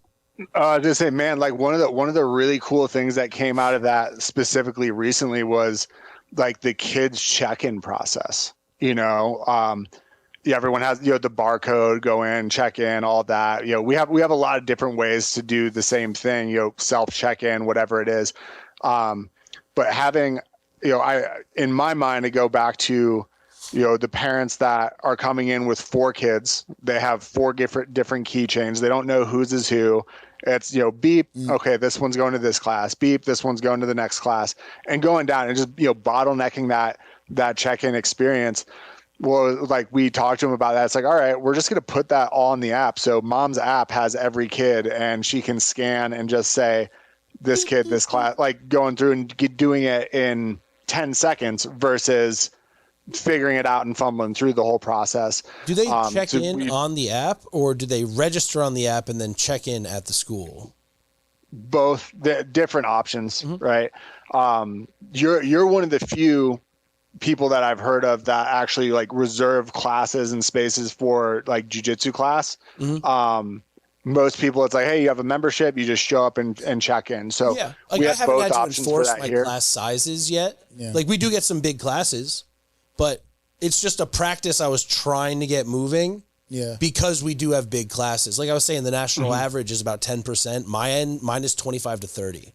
Just say, man, like one of the really cool things that came out of that specifically recently was like the kids check-in process. Everyone has the barcode, go in, check in, all that. We have a lot of different ways to do the same thing. Self check-in, whatever it is. But having, in my mind, to go back to, the parents that are coming in with 4 kids, they have 4 different keychains. They don't know whose is who. It's, beep. Okay, this one's going to this class. Beep. This one's going to the next class, and going down and just, bottlenecking that check-in experience. Well, like we talked to him about that. It's like, all right, we're just going to put that all in the app. So mom's app has every kid and she can scan and just say this kid, this class, like going through and doing it in 10 seconds versus figuring it out and fumbling through the whole process. Do they check in on the app, or do they register on the app and then check in at the school? Both, the different options, right? You're one of the few people that I've heard of that actually like reserve classes and spaces for like jiu-jitsu class. Most people, it's like, hey, you have a membership, you just show up and check in. So yeah, like I haven't had to enforce my class sizes yet. Yeah. Like we do get some big classes, but it's just a practice I was trying to get moving. Yeah. Because we do have big classes. Like I was saying, the national average is about 10%. Mine is 25 to 30.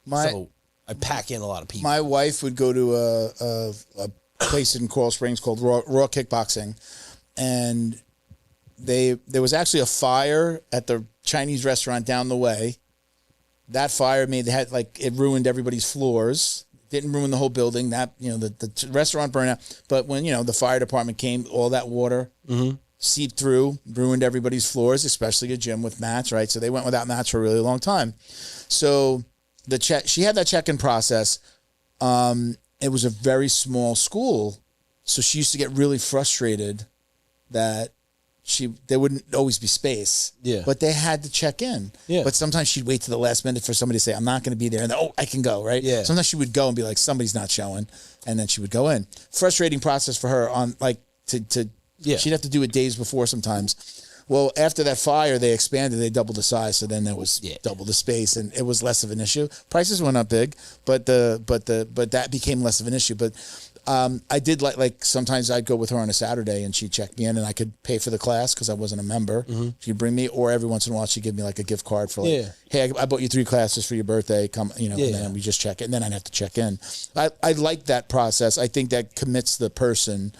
So I pack in a lot of people. My wife would go to a place in Coral Springs called Raw Kickboxing, and there was actually a fire at the Chinese restaurant down the way. That fire it ruined everybody's floors. Didn't ruin the whole building. That the restaurant burned out. But when the fire department came, all that water seeped through, ruined everybody's floors, especially a gym with mats, right? So they went without mats for a really long time. So she had that check-in process. It was a very small school, so she used to get really frustrated that there wouldn't always be space. Yeah. But they had to check in. Yeah. But sometimes she'd wait to the last minute for somebody to say, I'm not going to be there. And then, I can go, right? Yeah. Sometimes she would go and be like, somebody's not showing. And then she would go in. Frustrating process for her she'd have to do it days before sometimes. Well, after that fire, they expanded. They doubled the size, so then there was double the space, and it was less of an issue. Prices went up big, but that became less of an issue. But I did like sometimes I'd go with her on a Saturday, and she'd check me in, and I could pay for the class because I wasn't a member. She'd bring me, or every once in a while she'd give me like a gift card for hey, I bought you 3 classes for your birthday. Come, and then we just check it, and then I'd have to check in. I like that process. I think that commits the person,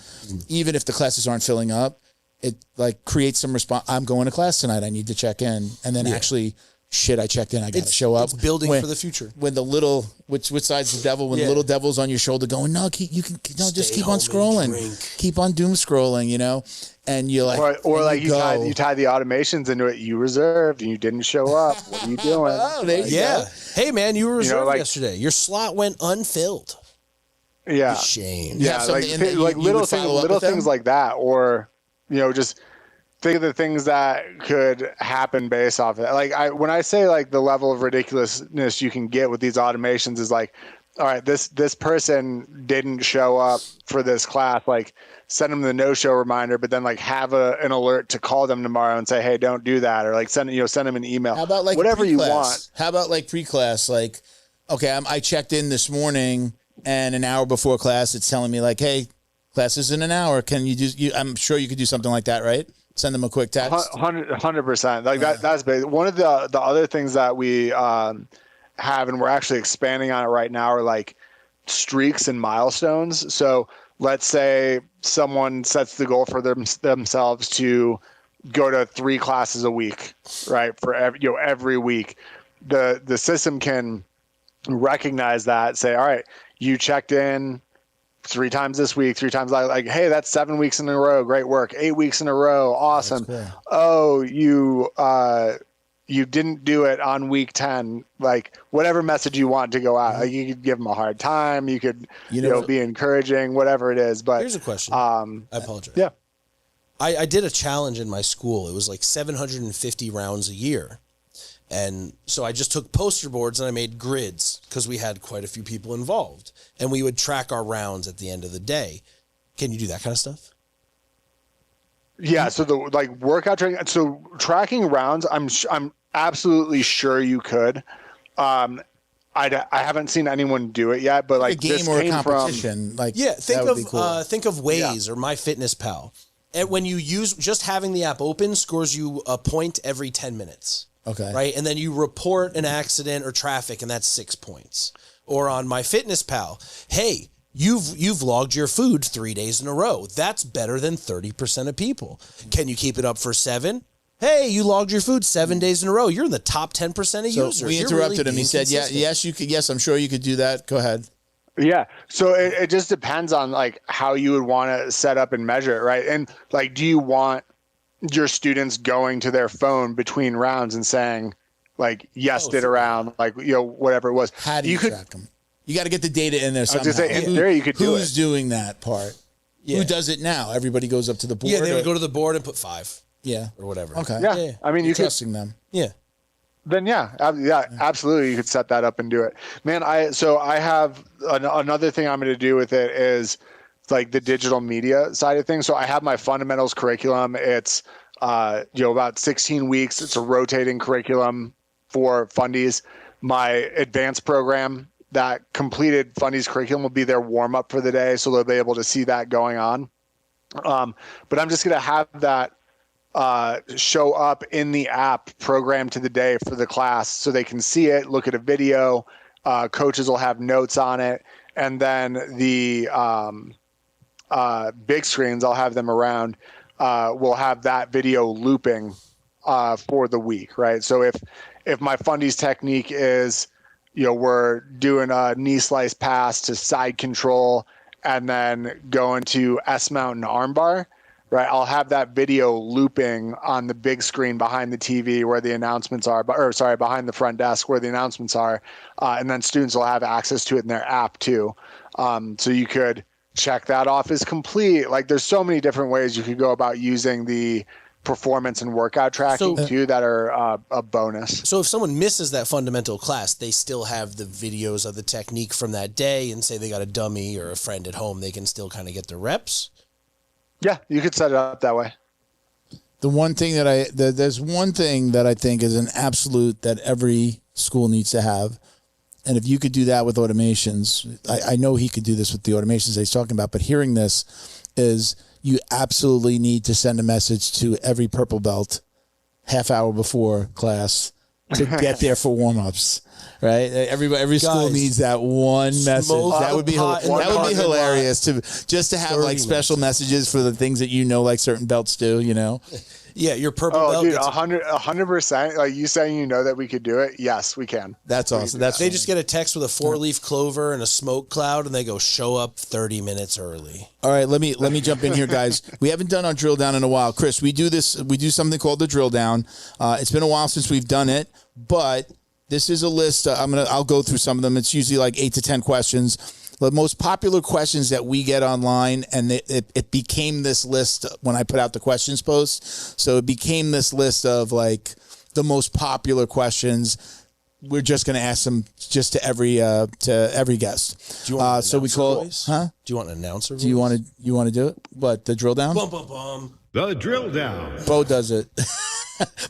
even if the classes aren't filling up. It like creates some response. I'm going to class tonight. I need to check in, and then actually shit, I checked in, I got to show up. It's building for the future. When the little, which side's the devil? When the little devil's on your shoulder going, no, just keep on scrolling. Keep on doom scrolling, you know? And you're like, or like you tie the automations into it. You reserved and you didn't show up. What are you doing? Oh, there you go. Hey, man, you were reserved yesterday. Your slot went unfilled. Yeah. Shame. Yeah. Like little things like that, or, you know, just think of the things that could happen based off of that. Like when I say like the level of ridiculousness you can get with these automations is like, all right, this person didn't show up for this class. Like send them the no-show reminder, but then like have an alert to call them tomorrow and say, hey, don't do that. Or like send them an email. How about like whatever pre-class? You want? How about like pre-class? Like, okay, I checked in this morning and an hour before class, it's telling me like, hey, class is in an hour. Can you do, I'm sure you could do something like that, right? Send them a quick text. 100%. Like that's big. One of the other things that we have, and we're actually expanding on it right now, are like streaks and milestones. So let's say someone sets the goal for themselves to go to 3 classes a week, right? For every week, the system can recognize that, say, all right, you checked in 3 times this week, 3 times like, hey, that's 7 weeks in a row. Great work. 8 weeks in a row. Awesome. Cool. Oh, you didn't do it on week 10, like whatever message you want to go out. Like you could give them a hard time. You could, be encouraging, whatever it is. But here's a question. I apologize. Yeah. I did a challenge in my school. It was like 750 rounds a year. And so I just took poster boards and I made grids because we had quite a few people involved, and we would track our rounds at the end of the day. Can you do that kind of stuff? Yeah. So the workout training, so tracking rounds, I'm absolutely sure you could. I haven't seen anyone do it yet, but like a game or a competition, think of Waze or MyFitnessPal. And when you use just having the app open scores you a point every 10 minutes. Okay. Right. And then you report an accident or traffic, and that's 6 points. Or on MyFitnessPal, hey, you've logged your food 3 days in a row. That's better than 30% of people. Can you keep it up for 7? Hey, you logged your food 7 days in a row. You're in the top 10% of users. We interrupted him. He said, yes, you could. Yes, I'm sure you could do that. Go ahead. Yeah. So it just depends on like how you would want to set up and measure it. Right. And like, do you want your students going to their phone between rounds and saying like, yes, did a round, like, whatever it was. How do you track them? You got to get the data in there somehow. I was just saying, there you could do it. Who's doing that part? Yeah. Who does it now? Everybody goes up to the board? Yeah, they would go to the board and put 5. Yeah. Or whatever. Okay. Yeah. I mean, you could trusting them. Yeah. Then absolutely, you could set that up and do it, man. I have another thing I'm going to do with it is like the digital media side of things. So I have my fundamentals curriculum. It's about 16 weeks. It's a rotating curriculum for fundies. My advanced program that completed fundies curriculum will be their warm up for the day, so they'll be able to see that going on. But I'm just going to have that show up in the app programmed to the day for the class, so they can see it, look at a video. Coaches will have notes on it, and then the big screens, I'll have them around. We'll have that video looping for the week, right? So if my fundies technique is, we're doing a knee slice pass to side control and then going to S mount and armbar, right? I'll have that video looping on the big screen behind the TV where the announcements are, behind the front desk where the announcements are. And then students will have access to it in their app too. So you could check that off as complete. Like there's so many different ways you could go about using the performance and workout tracking too that are a bonus. So if someone misses that fundamental class, they still have the videos of the technique from that day, and say they got a dummy or a friend at home, they can still kind of get their reps. Yeah, you could set it up that way. There's one thing that I think is an absolute that every school needs to have. And if you could do that with automations, I know he could do this with the automations that he's talking about, but hearing this is you absolutely need to send a message to every purple belt half hour before class to get there for warm-ups, right? Every school needs that one message. That would be hilarious to have like special messages for the things that like certain belts do, Yeah, your purple Oh, belt. dude, 100%. Like you saying, you know that we could do it. Yes, we can. That's awesome. They just get a text with a 4-leaf clover and a smoke cloud, and they go show up 30 minutes early. All right, let me jump in here, guys. We haven't done our drill down in a while. Chris, we do something called the drill down. It's been a while since we've done it, but this is a list. I'll go through some of them. It's usually like 8 to 10 questions. The most popular questions that we get online, and it became this list when I put out the questions post. So it became this list of like the most popular questions. We're just going to ask them just to every guest. Do you want so we call voice? Huh? Do you want an announcer voice? Do you want to do it? What, the drill down? Bum, bum, bum. The drill down. Bo does it.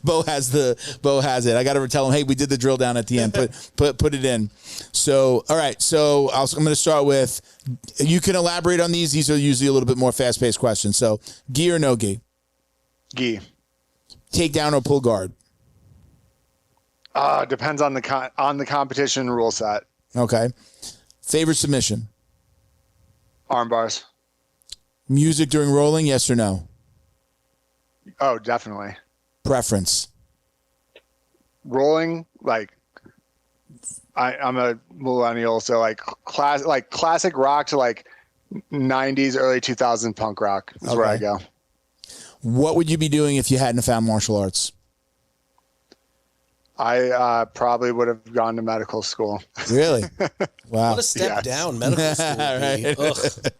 Bo has it. I got to tell him, hey, we did the drill down at the end. Put it in. So, all right. So I'm going to start with, you can elaborate on these. These are usually a little bit more fast-paced questions. So, gi or no gi? Gi. Takedown or pull guard? Depends on the competition rule set. Okay. Favorite submission? Arm bars. Music during rolling, yes or no? Oh, definitely. Preference? Rolling, like I'm a millennial, so like classic rock to like 90s, early 2000s punk rock is where I go. What would you be doing if you hadn't found martial arts? I probably would have gone to medical school. Really? Wow. What a step down medical school would be. Ugh.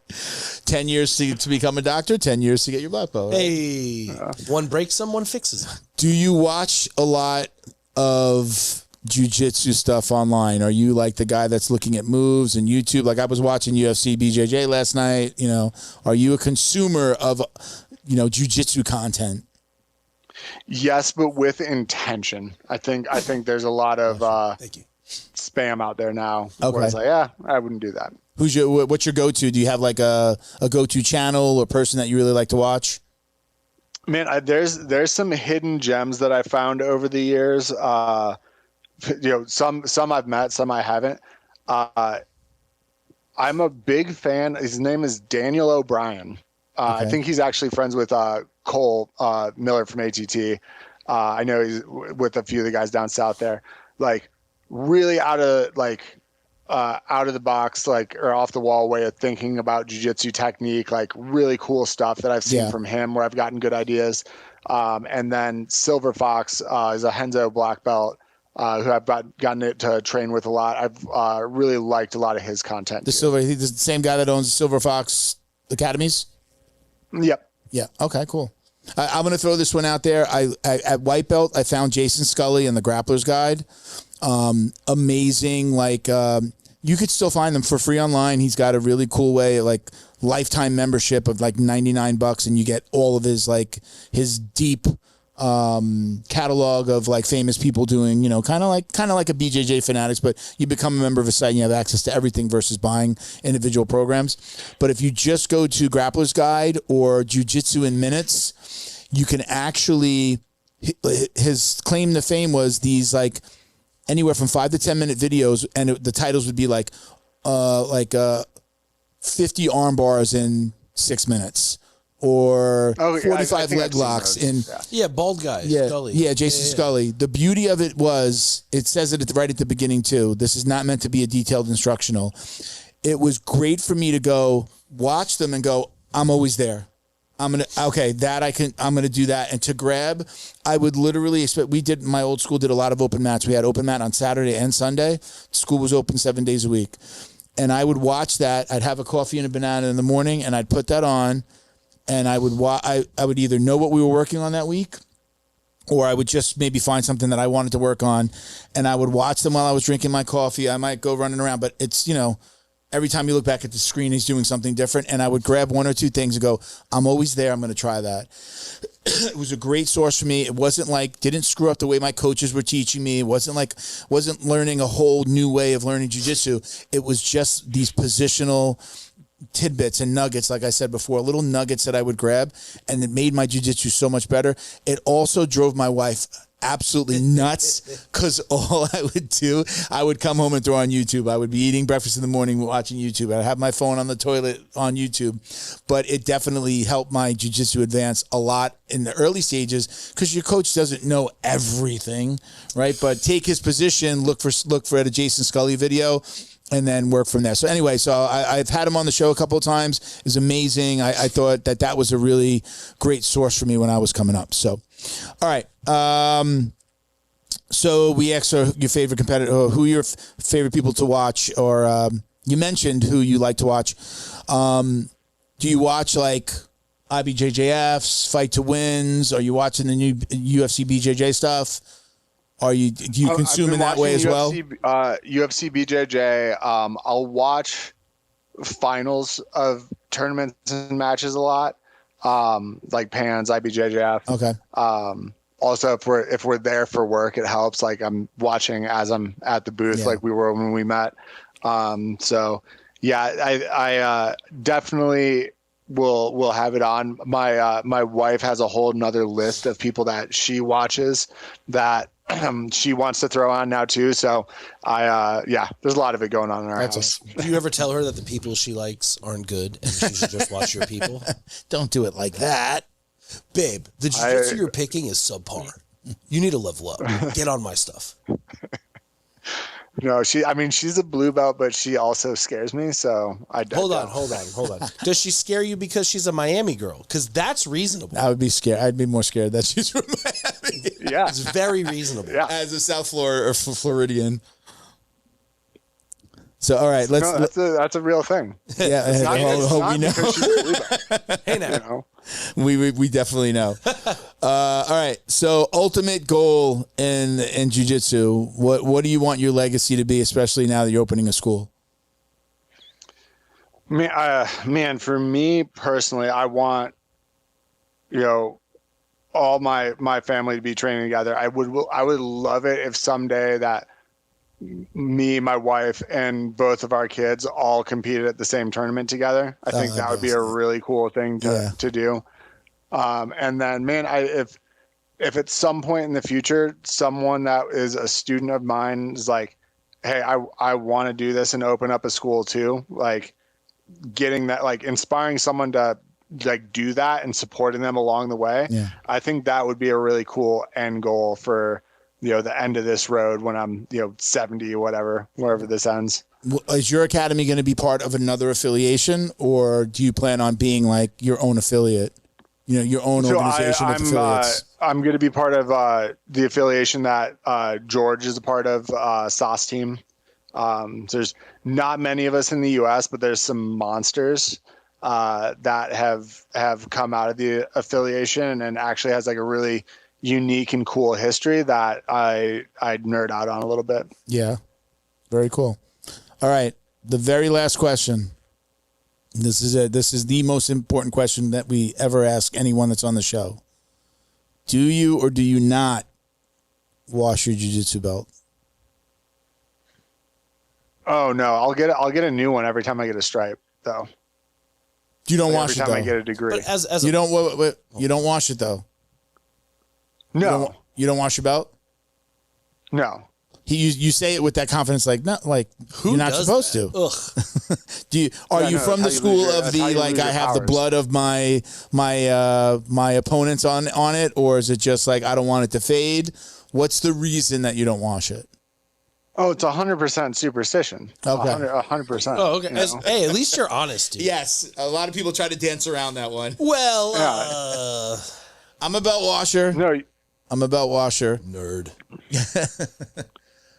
10 years to become a doctor, 10 years to get your black belt. Right? Hey, one breaks them, one fixes them. Do you watch a lot of jiu-jitsu stuff online? Are you like the guy that's looking at moves and YouTube? Like I was watching UFC BJJ last night. You know, are you a consumer of, jiu-jitsu content? Yes, but with intention. I think there's a lot of Thank you. spam out there now. Okay. Where it's like, I wouldn't do that. What's your go-to? Do you have like a go-to channel or person that you really like to watch? Man, there's some hidden gems that I found over the years. Some I've met, some I haven't. I'm a big fan. His name is Daniel O'Brien. I think he's actually friends with Cole Miller from ATT. I know he's with a few of the guys down south there. Like really out of the box, like, or off the wall way of thinking about jiu-jitsu technique, like really cool stuff that I've seen from him where I've gotten good ideas. And then Silver Fox is a Henzo black belt who I've gotten it to train with a lot. I've really liked a lot of his content. He's the same guy that owns Silver Fox Academies? Yep. Yeah. Okay, cool. I'm going to throw this one out there. At White Belt, I found Jason Scully in the Grappler's Guide. Amazing. Like, you could still find them for free online. He's got a really cool way, like lifetime membership of like $99, and you get all of his deep catalog of like famous people doing, kind of like a BJJ Fanatics, but you become a member of a site and you have access to everything versus buying individual programs. But if you just go to Grappler's Guide or Jiu-Jitsu in Minutes, you can actually, his claim to fame was these like anywhere from 5 to 10 minute videos, and the titles would be like 50 arm bars in 6 minutes. Or 45 leg locks in. Yeah, bald guy. Yeah, Scully. yeah, Jason Scully. The beauty of it was, it says it right at the beginning too. This is not meant to be a detailed instructional. It was great for me to go watch them and go, I'm always there. I'm gonna do that. And to grab, I would literally expect. My old school did a lot of open mats. We had open mat on Saturday and Sunday. School was open 7 days a week, and I would watch that. I'd have a coffee and a banana in the morning, and I'd put that on. And I would either know what we were working on that week, or I would just maybe find something that I wanted to work on, and I would watch them while I was drinking my coffee. I might go running around, but it's, every time you look back at the screen, he's doing something different, and I would grab one or two things and go, I'm always there. I'm going to try that. It was a great source for me. It wasn't like, didn't screw up the way my coaches were teaching me. It wasn't learning a whole new way of learning jiu-jitsu. It was just these positional tidbits and nuggets, like I said before, little nuggets that I would grab, and it made my jiu-jitsu so much better. It also drove my wife absolutely nuts because all I would do, I would come home and throw on YouTube. I would be eating breakfast in the morning, watching YouTube. I'd have my phone on the toilet on YouTube. But it definitely helped my jiu-jitsu advance a lot in the early stages because your coach doesn't know everything, right? But take his position, look for a Jason Scully video, and then work from there. So anyway, I've had him on the show a couple of times. It was amazing. I thought that was a really great source for me when I was coming up. So, all right. So we asked your favorite competitor, who your favorite people to watch, or you mentioned who you like to watch. Do you watch like IBJJFs, Fight to Wins? Are you watching the new UFC BJJ stuff? Do you consume in that way as well? UFC BJJ. I'll watch finals of tournaments and matches a lot, like Pans, IBJJF. Okay. Also, if we're there for work, it helps. Like I'm watching as I'm at the booth, like we were when we met. So yeah, I definitely will have it on. My wife has a whole nother list of people that she watches that she wants to throw on now too. So there's a lot of it going on in our house. Do you ever tell her that the people she likes aren't good and she should just watch your people? Don't do it like that. Babe, the jiu-jitsu you're picking is subpar. You need to level up. Get on my stuff. No, she's a blue belt, but she also scares me. So Hold on. Does she scare you because she's a Miami girl? Because that's reasonable. I would be scared. I'd be more scared that she's from Miami. Yeah. It's very reasonable. Yeah. As a South Florida or Floridian. So, all right, that's a real thing. Yeah, I hope we know. Hey, now. We definitely know. All right, so ultimate goal in jiu-jitsu, what do you want your legacy to be, especially now that you're opening a school? Man, for me personally, I want, all my family to be training together. I would love it if someday that me, my wife, and both of our kids all competed at the same tournament together. I think that would be a really cool thing to do. And then, man, if at some point in the future, someone that is a student of mine is like, hey, I want to do this and open up a school too, like getting that, like inspiring someone to like do that and supporting them along the way. Yeah. I think that would be a really cool end goal for the end of this road when I'm, 70 or whatever, wherever this ends. Is your academy going to be part of another affiliation, or do you plan on being like your own affiliate? Your own organization with affiliates. I'm going to be part of the affiliation that George is a part of, Sauce Team. There's not many of us in the U.S., but there's some monsters that have come out of the affiliation and actually has like a really unique and cool history that I'd nerd out on a little bit. Yeah. Very cool. All right. The very last question. This is the most important question that we ever ask anyone that's on the show. Do you or do you not wash your jiu-jitsu belt? Oh no, I'll get a new one every time I get a stripe though. You don't wash it though. Every time I get a degree. But you don't wash it though. No. You don't wash your belt? No. You say it with that confidence, like not like you're not supposed to. Ugh. Are you from the school of the like I have the blood of my opponents on it, or is it just like I don't want it to fade? What's the reason that you don't wash it? Oh, it's 100% superstition. Okay, 100%. Oh, okay. Hey, at least you're honest, dude. Yes, a lot of people try to dance around that one. Well, I'm a belt washer. No. I'm a belt washer. Nerd.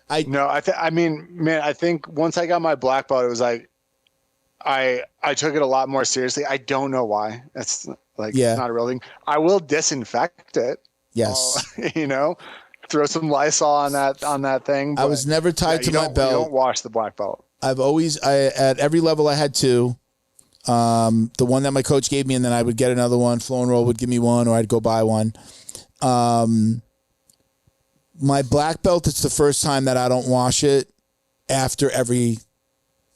I think once I got my black belt, it was like I took it a lot more seriously. I don't know why. It's like not a real thing. I will disinfect it. Yes. Throw some Lysol on that thing. I was never tied to my belt. You don't wash the black belt. I've always at every level I had two. The one that my coach gave me, and then I would get another one. Flow and Roll would give me one, or I'd go buy one. My black belt, it's the first time that I don't wash it after every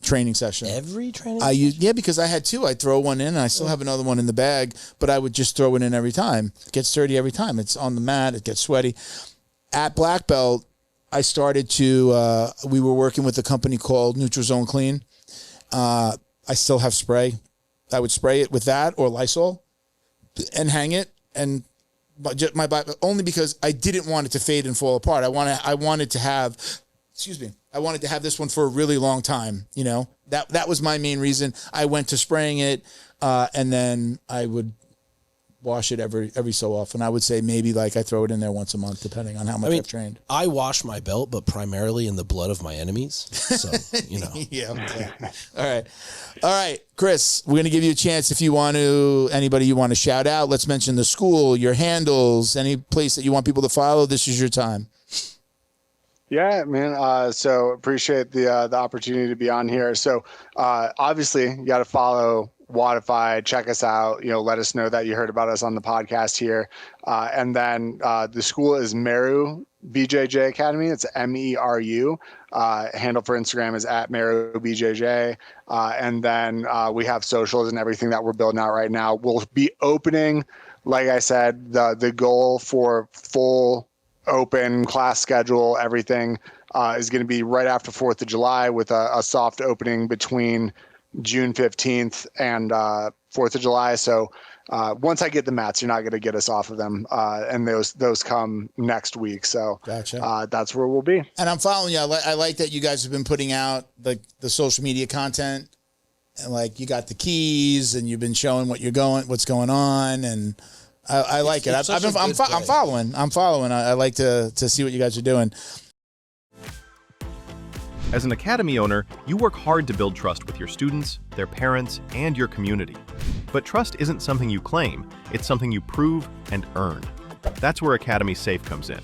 training session. Every training session? Yeah, because I had two. I'd throw one in, and I still have another one in the bag, but I would just throw it in every time. It gets dirty every time. It's on the mat. It gets sweaty. at Black Belt, I started to, we were working with a company called Neutral Zone Clean. I still have spray. I would spray it with that or Lysol and hang it, and only because I didn't want it to fade and fall apart. I wanted to have, I wanted to have this one for a really long time. You know, that was my main reason. I went to spraying it, and then I would wash it every so often. I would say maybe like I throw it in there once a month, depending on how much I've trained. I wash my belt, but primarily in the blood of my enemies. So, you know. Yeah. All right, Chris, we're going to give you a chance if you want to, anybody you want to shout out. Let's mention the school, your handles, any place that you want people to follow. This is your time. Yeah, man. So appreciate the opportunity to be on here. So obviously you got to follow Wodify, check us out, let us know that you heard about us on the podcast here. And then the school is Meru BJJ Academy. It's MERU. Handle for Instagram is @Meru BJJ. And then we have socials and everything that we're building out right now. We'll be opening, like I said, the goal for full open class schedule, everything is going to be right after 4th of July with a soft opening between June 15th and 4th of July. So once I get the mats, you're not going to get us off of them. And those come next week. So gotcha. That's where we'll be. And I'm following you. I like that you guys have been putting out the social media content, and like you got the keys and you've been showing what's going on. And I like it. I'm following. I like to see what you guys are doing. As an academy owner, you work hard to build trust with your students, their parents, and your community. But trust isn't something you claim, it's something you prove and earn. That's where Academy Safe comes in.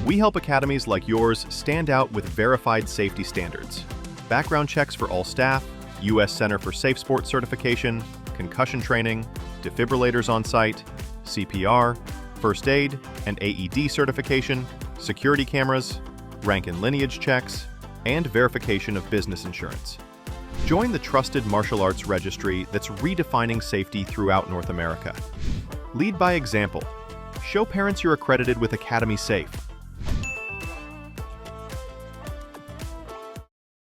We help academies like yours stand out with verified safety standards. Background checks for all staff, U.S. Center for Safe Sport certification, concussion training, defibrillators on site, CPR, first aid and AED certification, security cameras, rank and lineage checks, and verification of business insurance. Join the trusted martial arts registry that's redefining safety throughout North America. Lead by example. Show parents you're accredited with Academy Safe.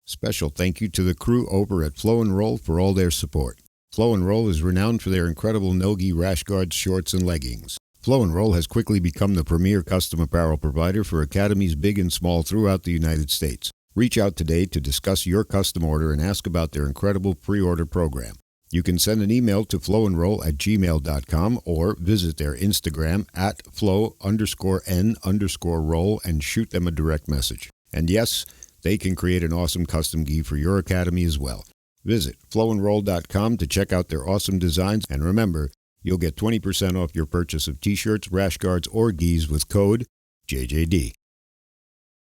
Special thank you to the crew over at Flow and Roll for all their support. Flow and Roll is renowned for their incredible no-gi rash guards, shorts, and leggings. Flow and Roll has quickly become the premier custom apparel provider for academies big and small throughout the United States. Reach out today to discuss your custom order and ask about their incredible pre-order program. You can send an email to flowandroll@gmail.com or visit their Instagram @flow_n_roll and shoot them a direct message. And yes, they can create an awesome custom gi for your academy as well. Visit flowandroll.com to check out their awesome designs, and remember, you'll get 20% off your purchase of t-shirts, rash guards, or gis with code JJD.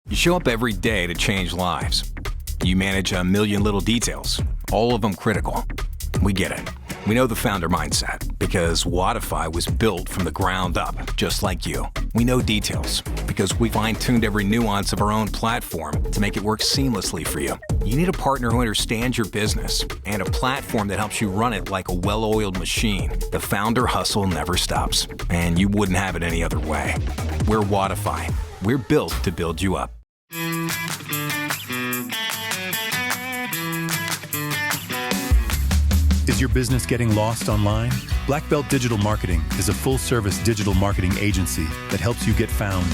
You show up every day to change lives. You manage a million little details, all of them critical. We get it. We know the founder mindset because Wodify was built from the ground up, just like you. We know details because we fine-tuned every nuance of our own platform to make it work seamlessly for you. You need a partner who understands your business and a platform that helps you run it like a well-oiled machine. The founder hustle never stops, and you wouldn't have it any other way. We're Wodify. We're built to build you up. Is your business getting lost online? Black Belt Digital Marketing is a full-service digital marketing agency that helps you get found,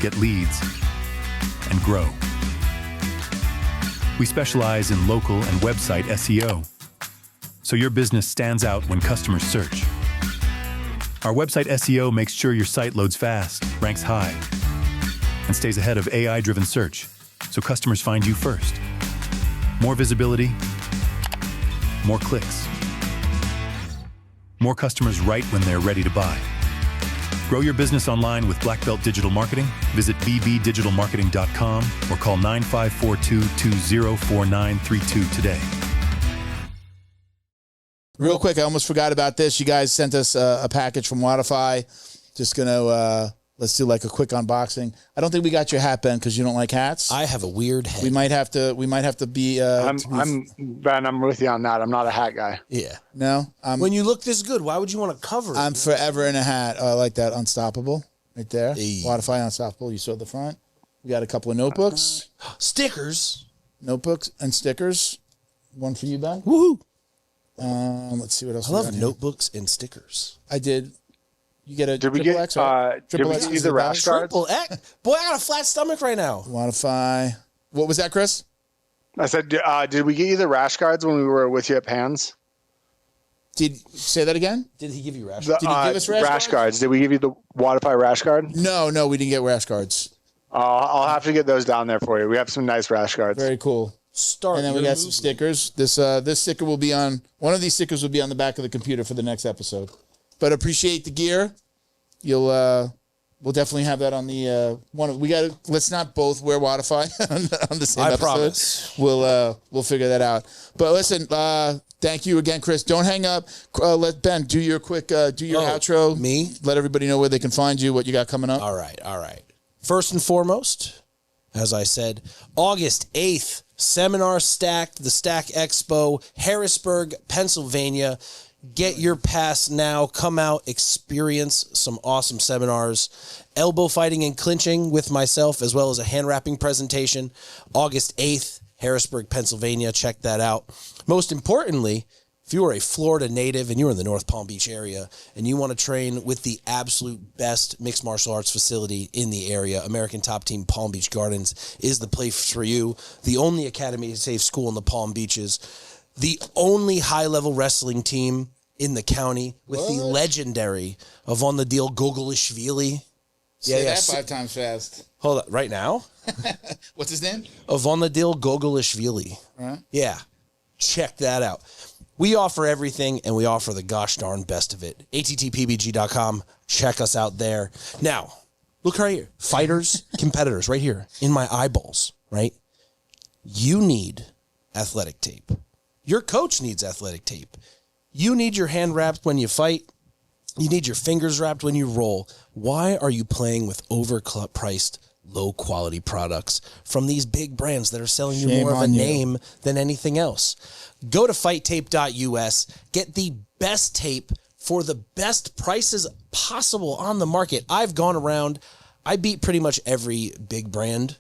get leads, and grow. We specialize in local and website SEO, so your business stands out when customers search. Our website SEO makes sure your site loads fast, ranks high, and stays ahead of AI-driven search, so customers find you first. More visibility, more clicks. More customers write when they're ready to buy. Grow your business online with Black Belt Digital Marketing. Visit bbdigitalmarketing.com or call 9542-204932 today. Real quick, I almost forgot about this. You guys sent us a package from Wodify. Just going to... let's do like a quick unboxing. I don't think we got your hat, Ben, because you don't like hats. I have a weird head. We might have to be. Ben, I'm with you on that. I'm not a hat guy. Yeah. No. When you look this good, why would you want to cover it? I'm forever in a hat. Oh, I like that. Unstoppable. right there. Hey. Wodify Unstoppable. You saw the front. We got a couple of notebooks. Stickers. Notebooks and stickers. One for you, Ben. Woohoo! Let's see what else. I love notebooks and stickers. I did. You get a Did we triple get? X, right? Did we see the rash guards? Triple X. Boy, I got a flat stomach right now. Wodify. What was that, Chris? I said, did we get you the rash guards when we were with you at Pans? Did say that again? Did he give you rash? Did he give us rash guards? Did we give you the Wodify rash guard? No, we didn't get rash guards. I'll have to get those down there for you. We have some nice rash guards. Very cool. And then we got some stickers. This sticker will be on one of these stickers will be on the back of the computer for the next episode. But appreciate the gear. We'll definitely have that on the one. Let's not both wear Wodify on the same episode. Promise. We'll figure that out. But listen, thank you again, Chris. Don't hang up. Let Ben do your quick outro. Me? Let everybody know where they can find you, what you got coming up. All right. First and foremost, as I said, August 8th, Seminar Stacked, the Stack Expo, Harrisburg, Pennsylvania. Get your pass now. Come out, experience some awesome seminars. Elbow fighting and clinching with myself, as well as a hand wrapping presentation. August 8th, Harrisburg, Pennsylvania. Check that out. Most importantly, if you are a Florida native and you're in the North Palm Beach area and you want to train with the absolute best mixed martial arts facility in the area, American Top Team Palm Beach Gardens is the place for you. The only Academy Safe school in the Palm Beaches. The only high-level wrestling team in the county with the legendary Avon the Deal Gogolishvili. Say that 5 times fast. Hold on. Right now? What's his name? Avon the Deal Gogolishvili. Right. Yeah. Check that out. We offer everything, and we offer the gosh darn best of it. ATTPBG.com. Check us out there. Now, look right here. Fighters, competitors, right here in my eyeballs, right? You need athletic tape. Your coach needs athletic tape. You need your hand wrapped when you fight. You need your fingers wrapped when you roll. Why are you playing with overpriced, low-quality products from these big brands that are selling you more of a name than anything else? Go to fighttape.us. Get the best tape for the best prices possible on the market. I've gone around. I beat pretty much every big brand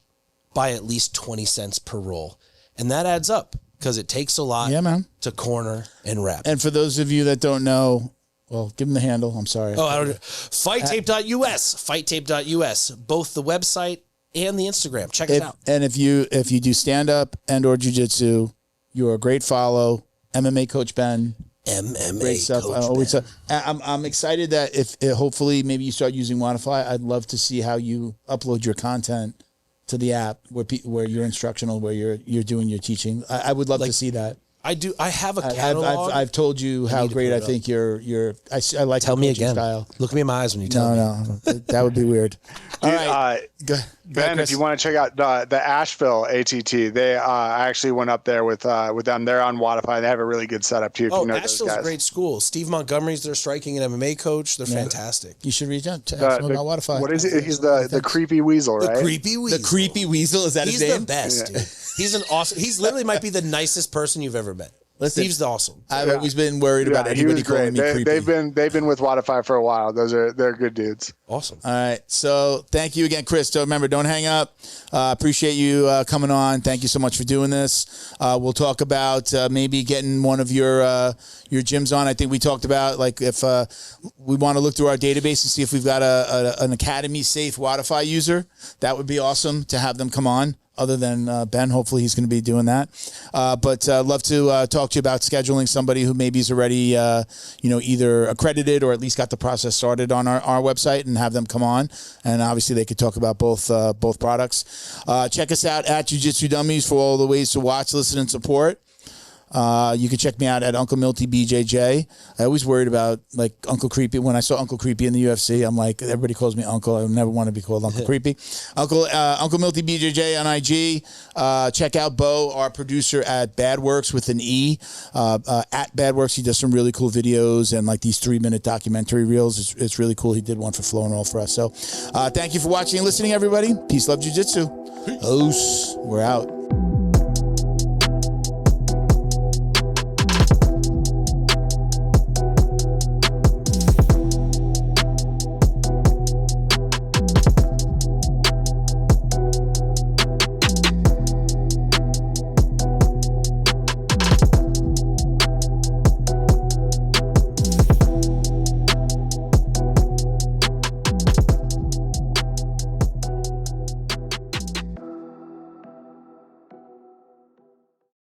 by at least 20 cents per roll. And that adds up because it takes a lot to corner and wrap. And for those of you that don't know, well, give them the handle. I'm sorry. Oh, I don't know. Fighttape.us. Fighttape.us. Both the website and the Instagram. Check it out. And if you do stand-up and or jiu-jitsu, you're a great follow. MMA Coach Ben. MMA great stuff. Coach Ben. I'm excited that if hopefully maybe you start using Wodify, I'd love to see how you upload your content to the app where you're instructional, where you're doing your teaching. I would love to see that. I do. I have a catalog. I've told you how great I think you're. I like. Tell me again. Style. Look me in my eyes when you tell me. No, that would be weird. All right, Ben, if you want to check out the Asheville ATT, they actually went up there with them. They're on Wodify. They have a really good setup too. Asheville's a great school. Steve Montgomery's their striking and MMA coach. They're fantastic. You should reach out to Wodify. What is it? He's the creepy weasel, right? The creepy weasel. The creepy weasel. Is that his name? He's the best, dude. He's an awesome. He's literally might be the nicest person you've ever met. Listen, Steve's awesome. I've always been worried about anybody calling me creepy. They've been with Wodify for a while. They're good dudes. Awesome. All right. So thank you again, Chris. So remember, don't hang up. Appreciate you coming on. Thank you so much for doing this. We'll talk about maybe getting one of your gyms on. I think we talked about like if we want to look through our database and see if we've got an Academy safe Wodify user. That would be awesome to have them come on. Other than Ben, hopefully he's going to be doing that. But love to talk to you about scheduling somebody who maybe is already, either accredited or at least got the process started on our website and have them come on. And obviously they could talk about both products. Check us out at Jiu-Jitsu Dummies for all the ways to watch, listen, and support. You can check me out at Uncle Milty BJJ. I always worried about like Uncle Creepy. When I saw Uncle Creepy in the UFC, I'm like, everybody calls me Uncle. I never want to be called Uncle Creepy. Uncle Milty BJJ on IG. Check out Bo, our producer at Bad Works with an E. At Bad Works, he does some really cool videos and like these 3-minute documentary reels. It's really cool. He did one for Flow and Roll for us. So thank you for watching and listening, everybody. Peace, love, jiu-jitsu. We're out.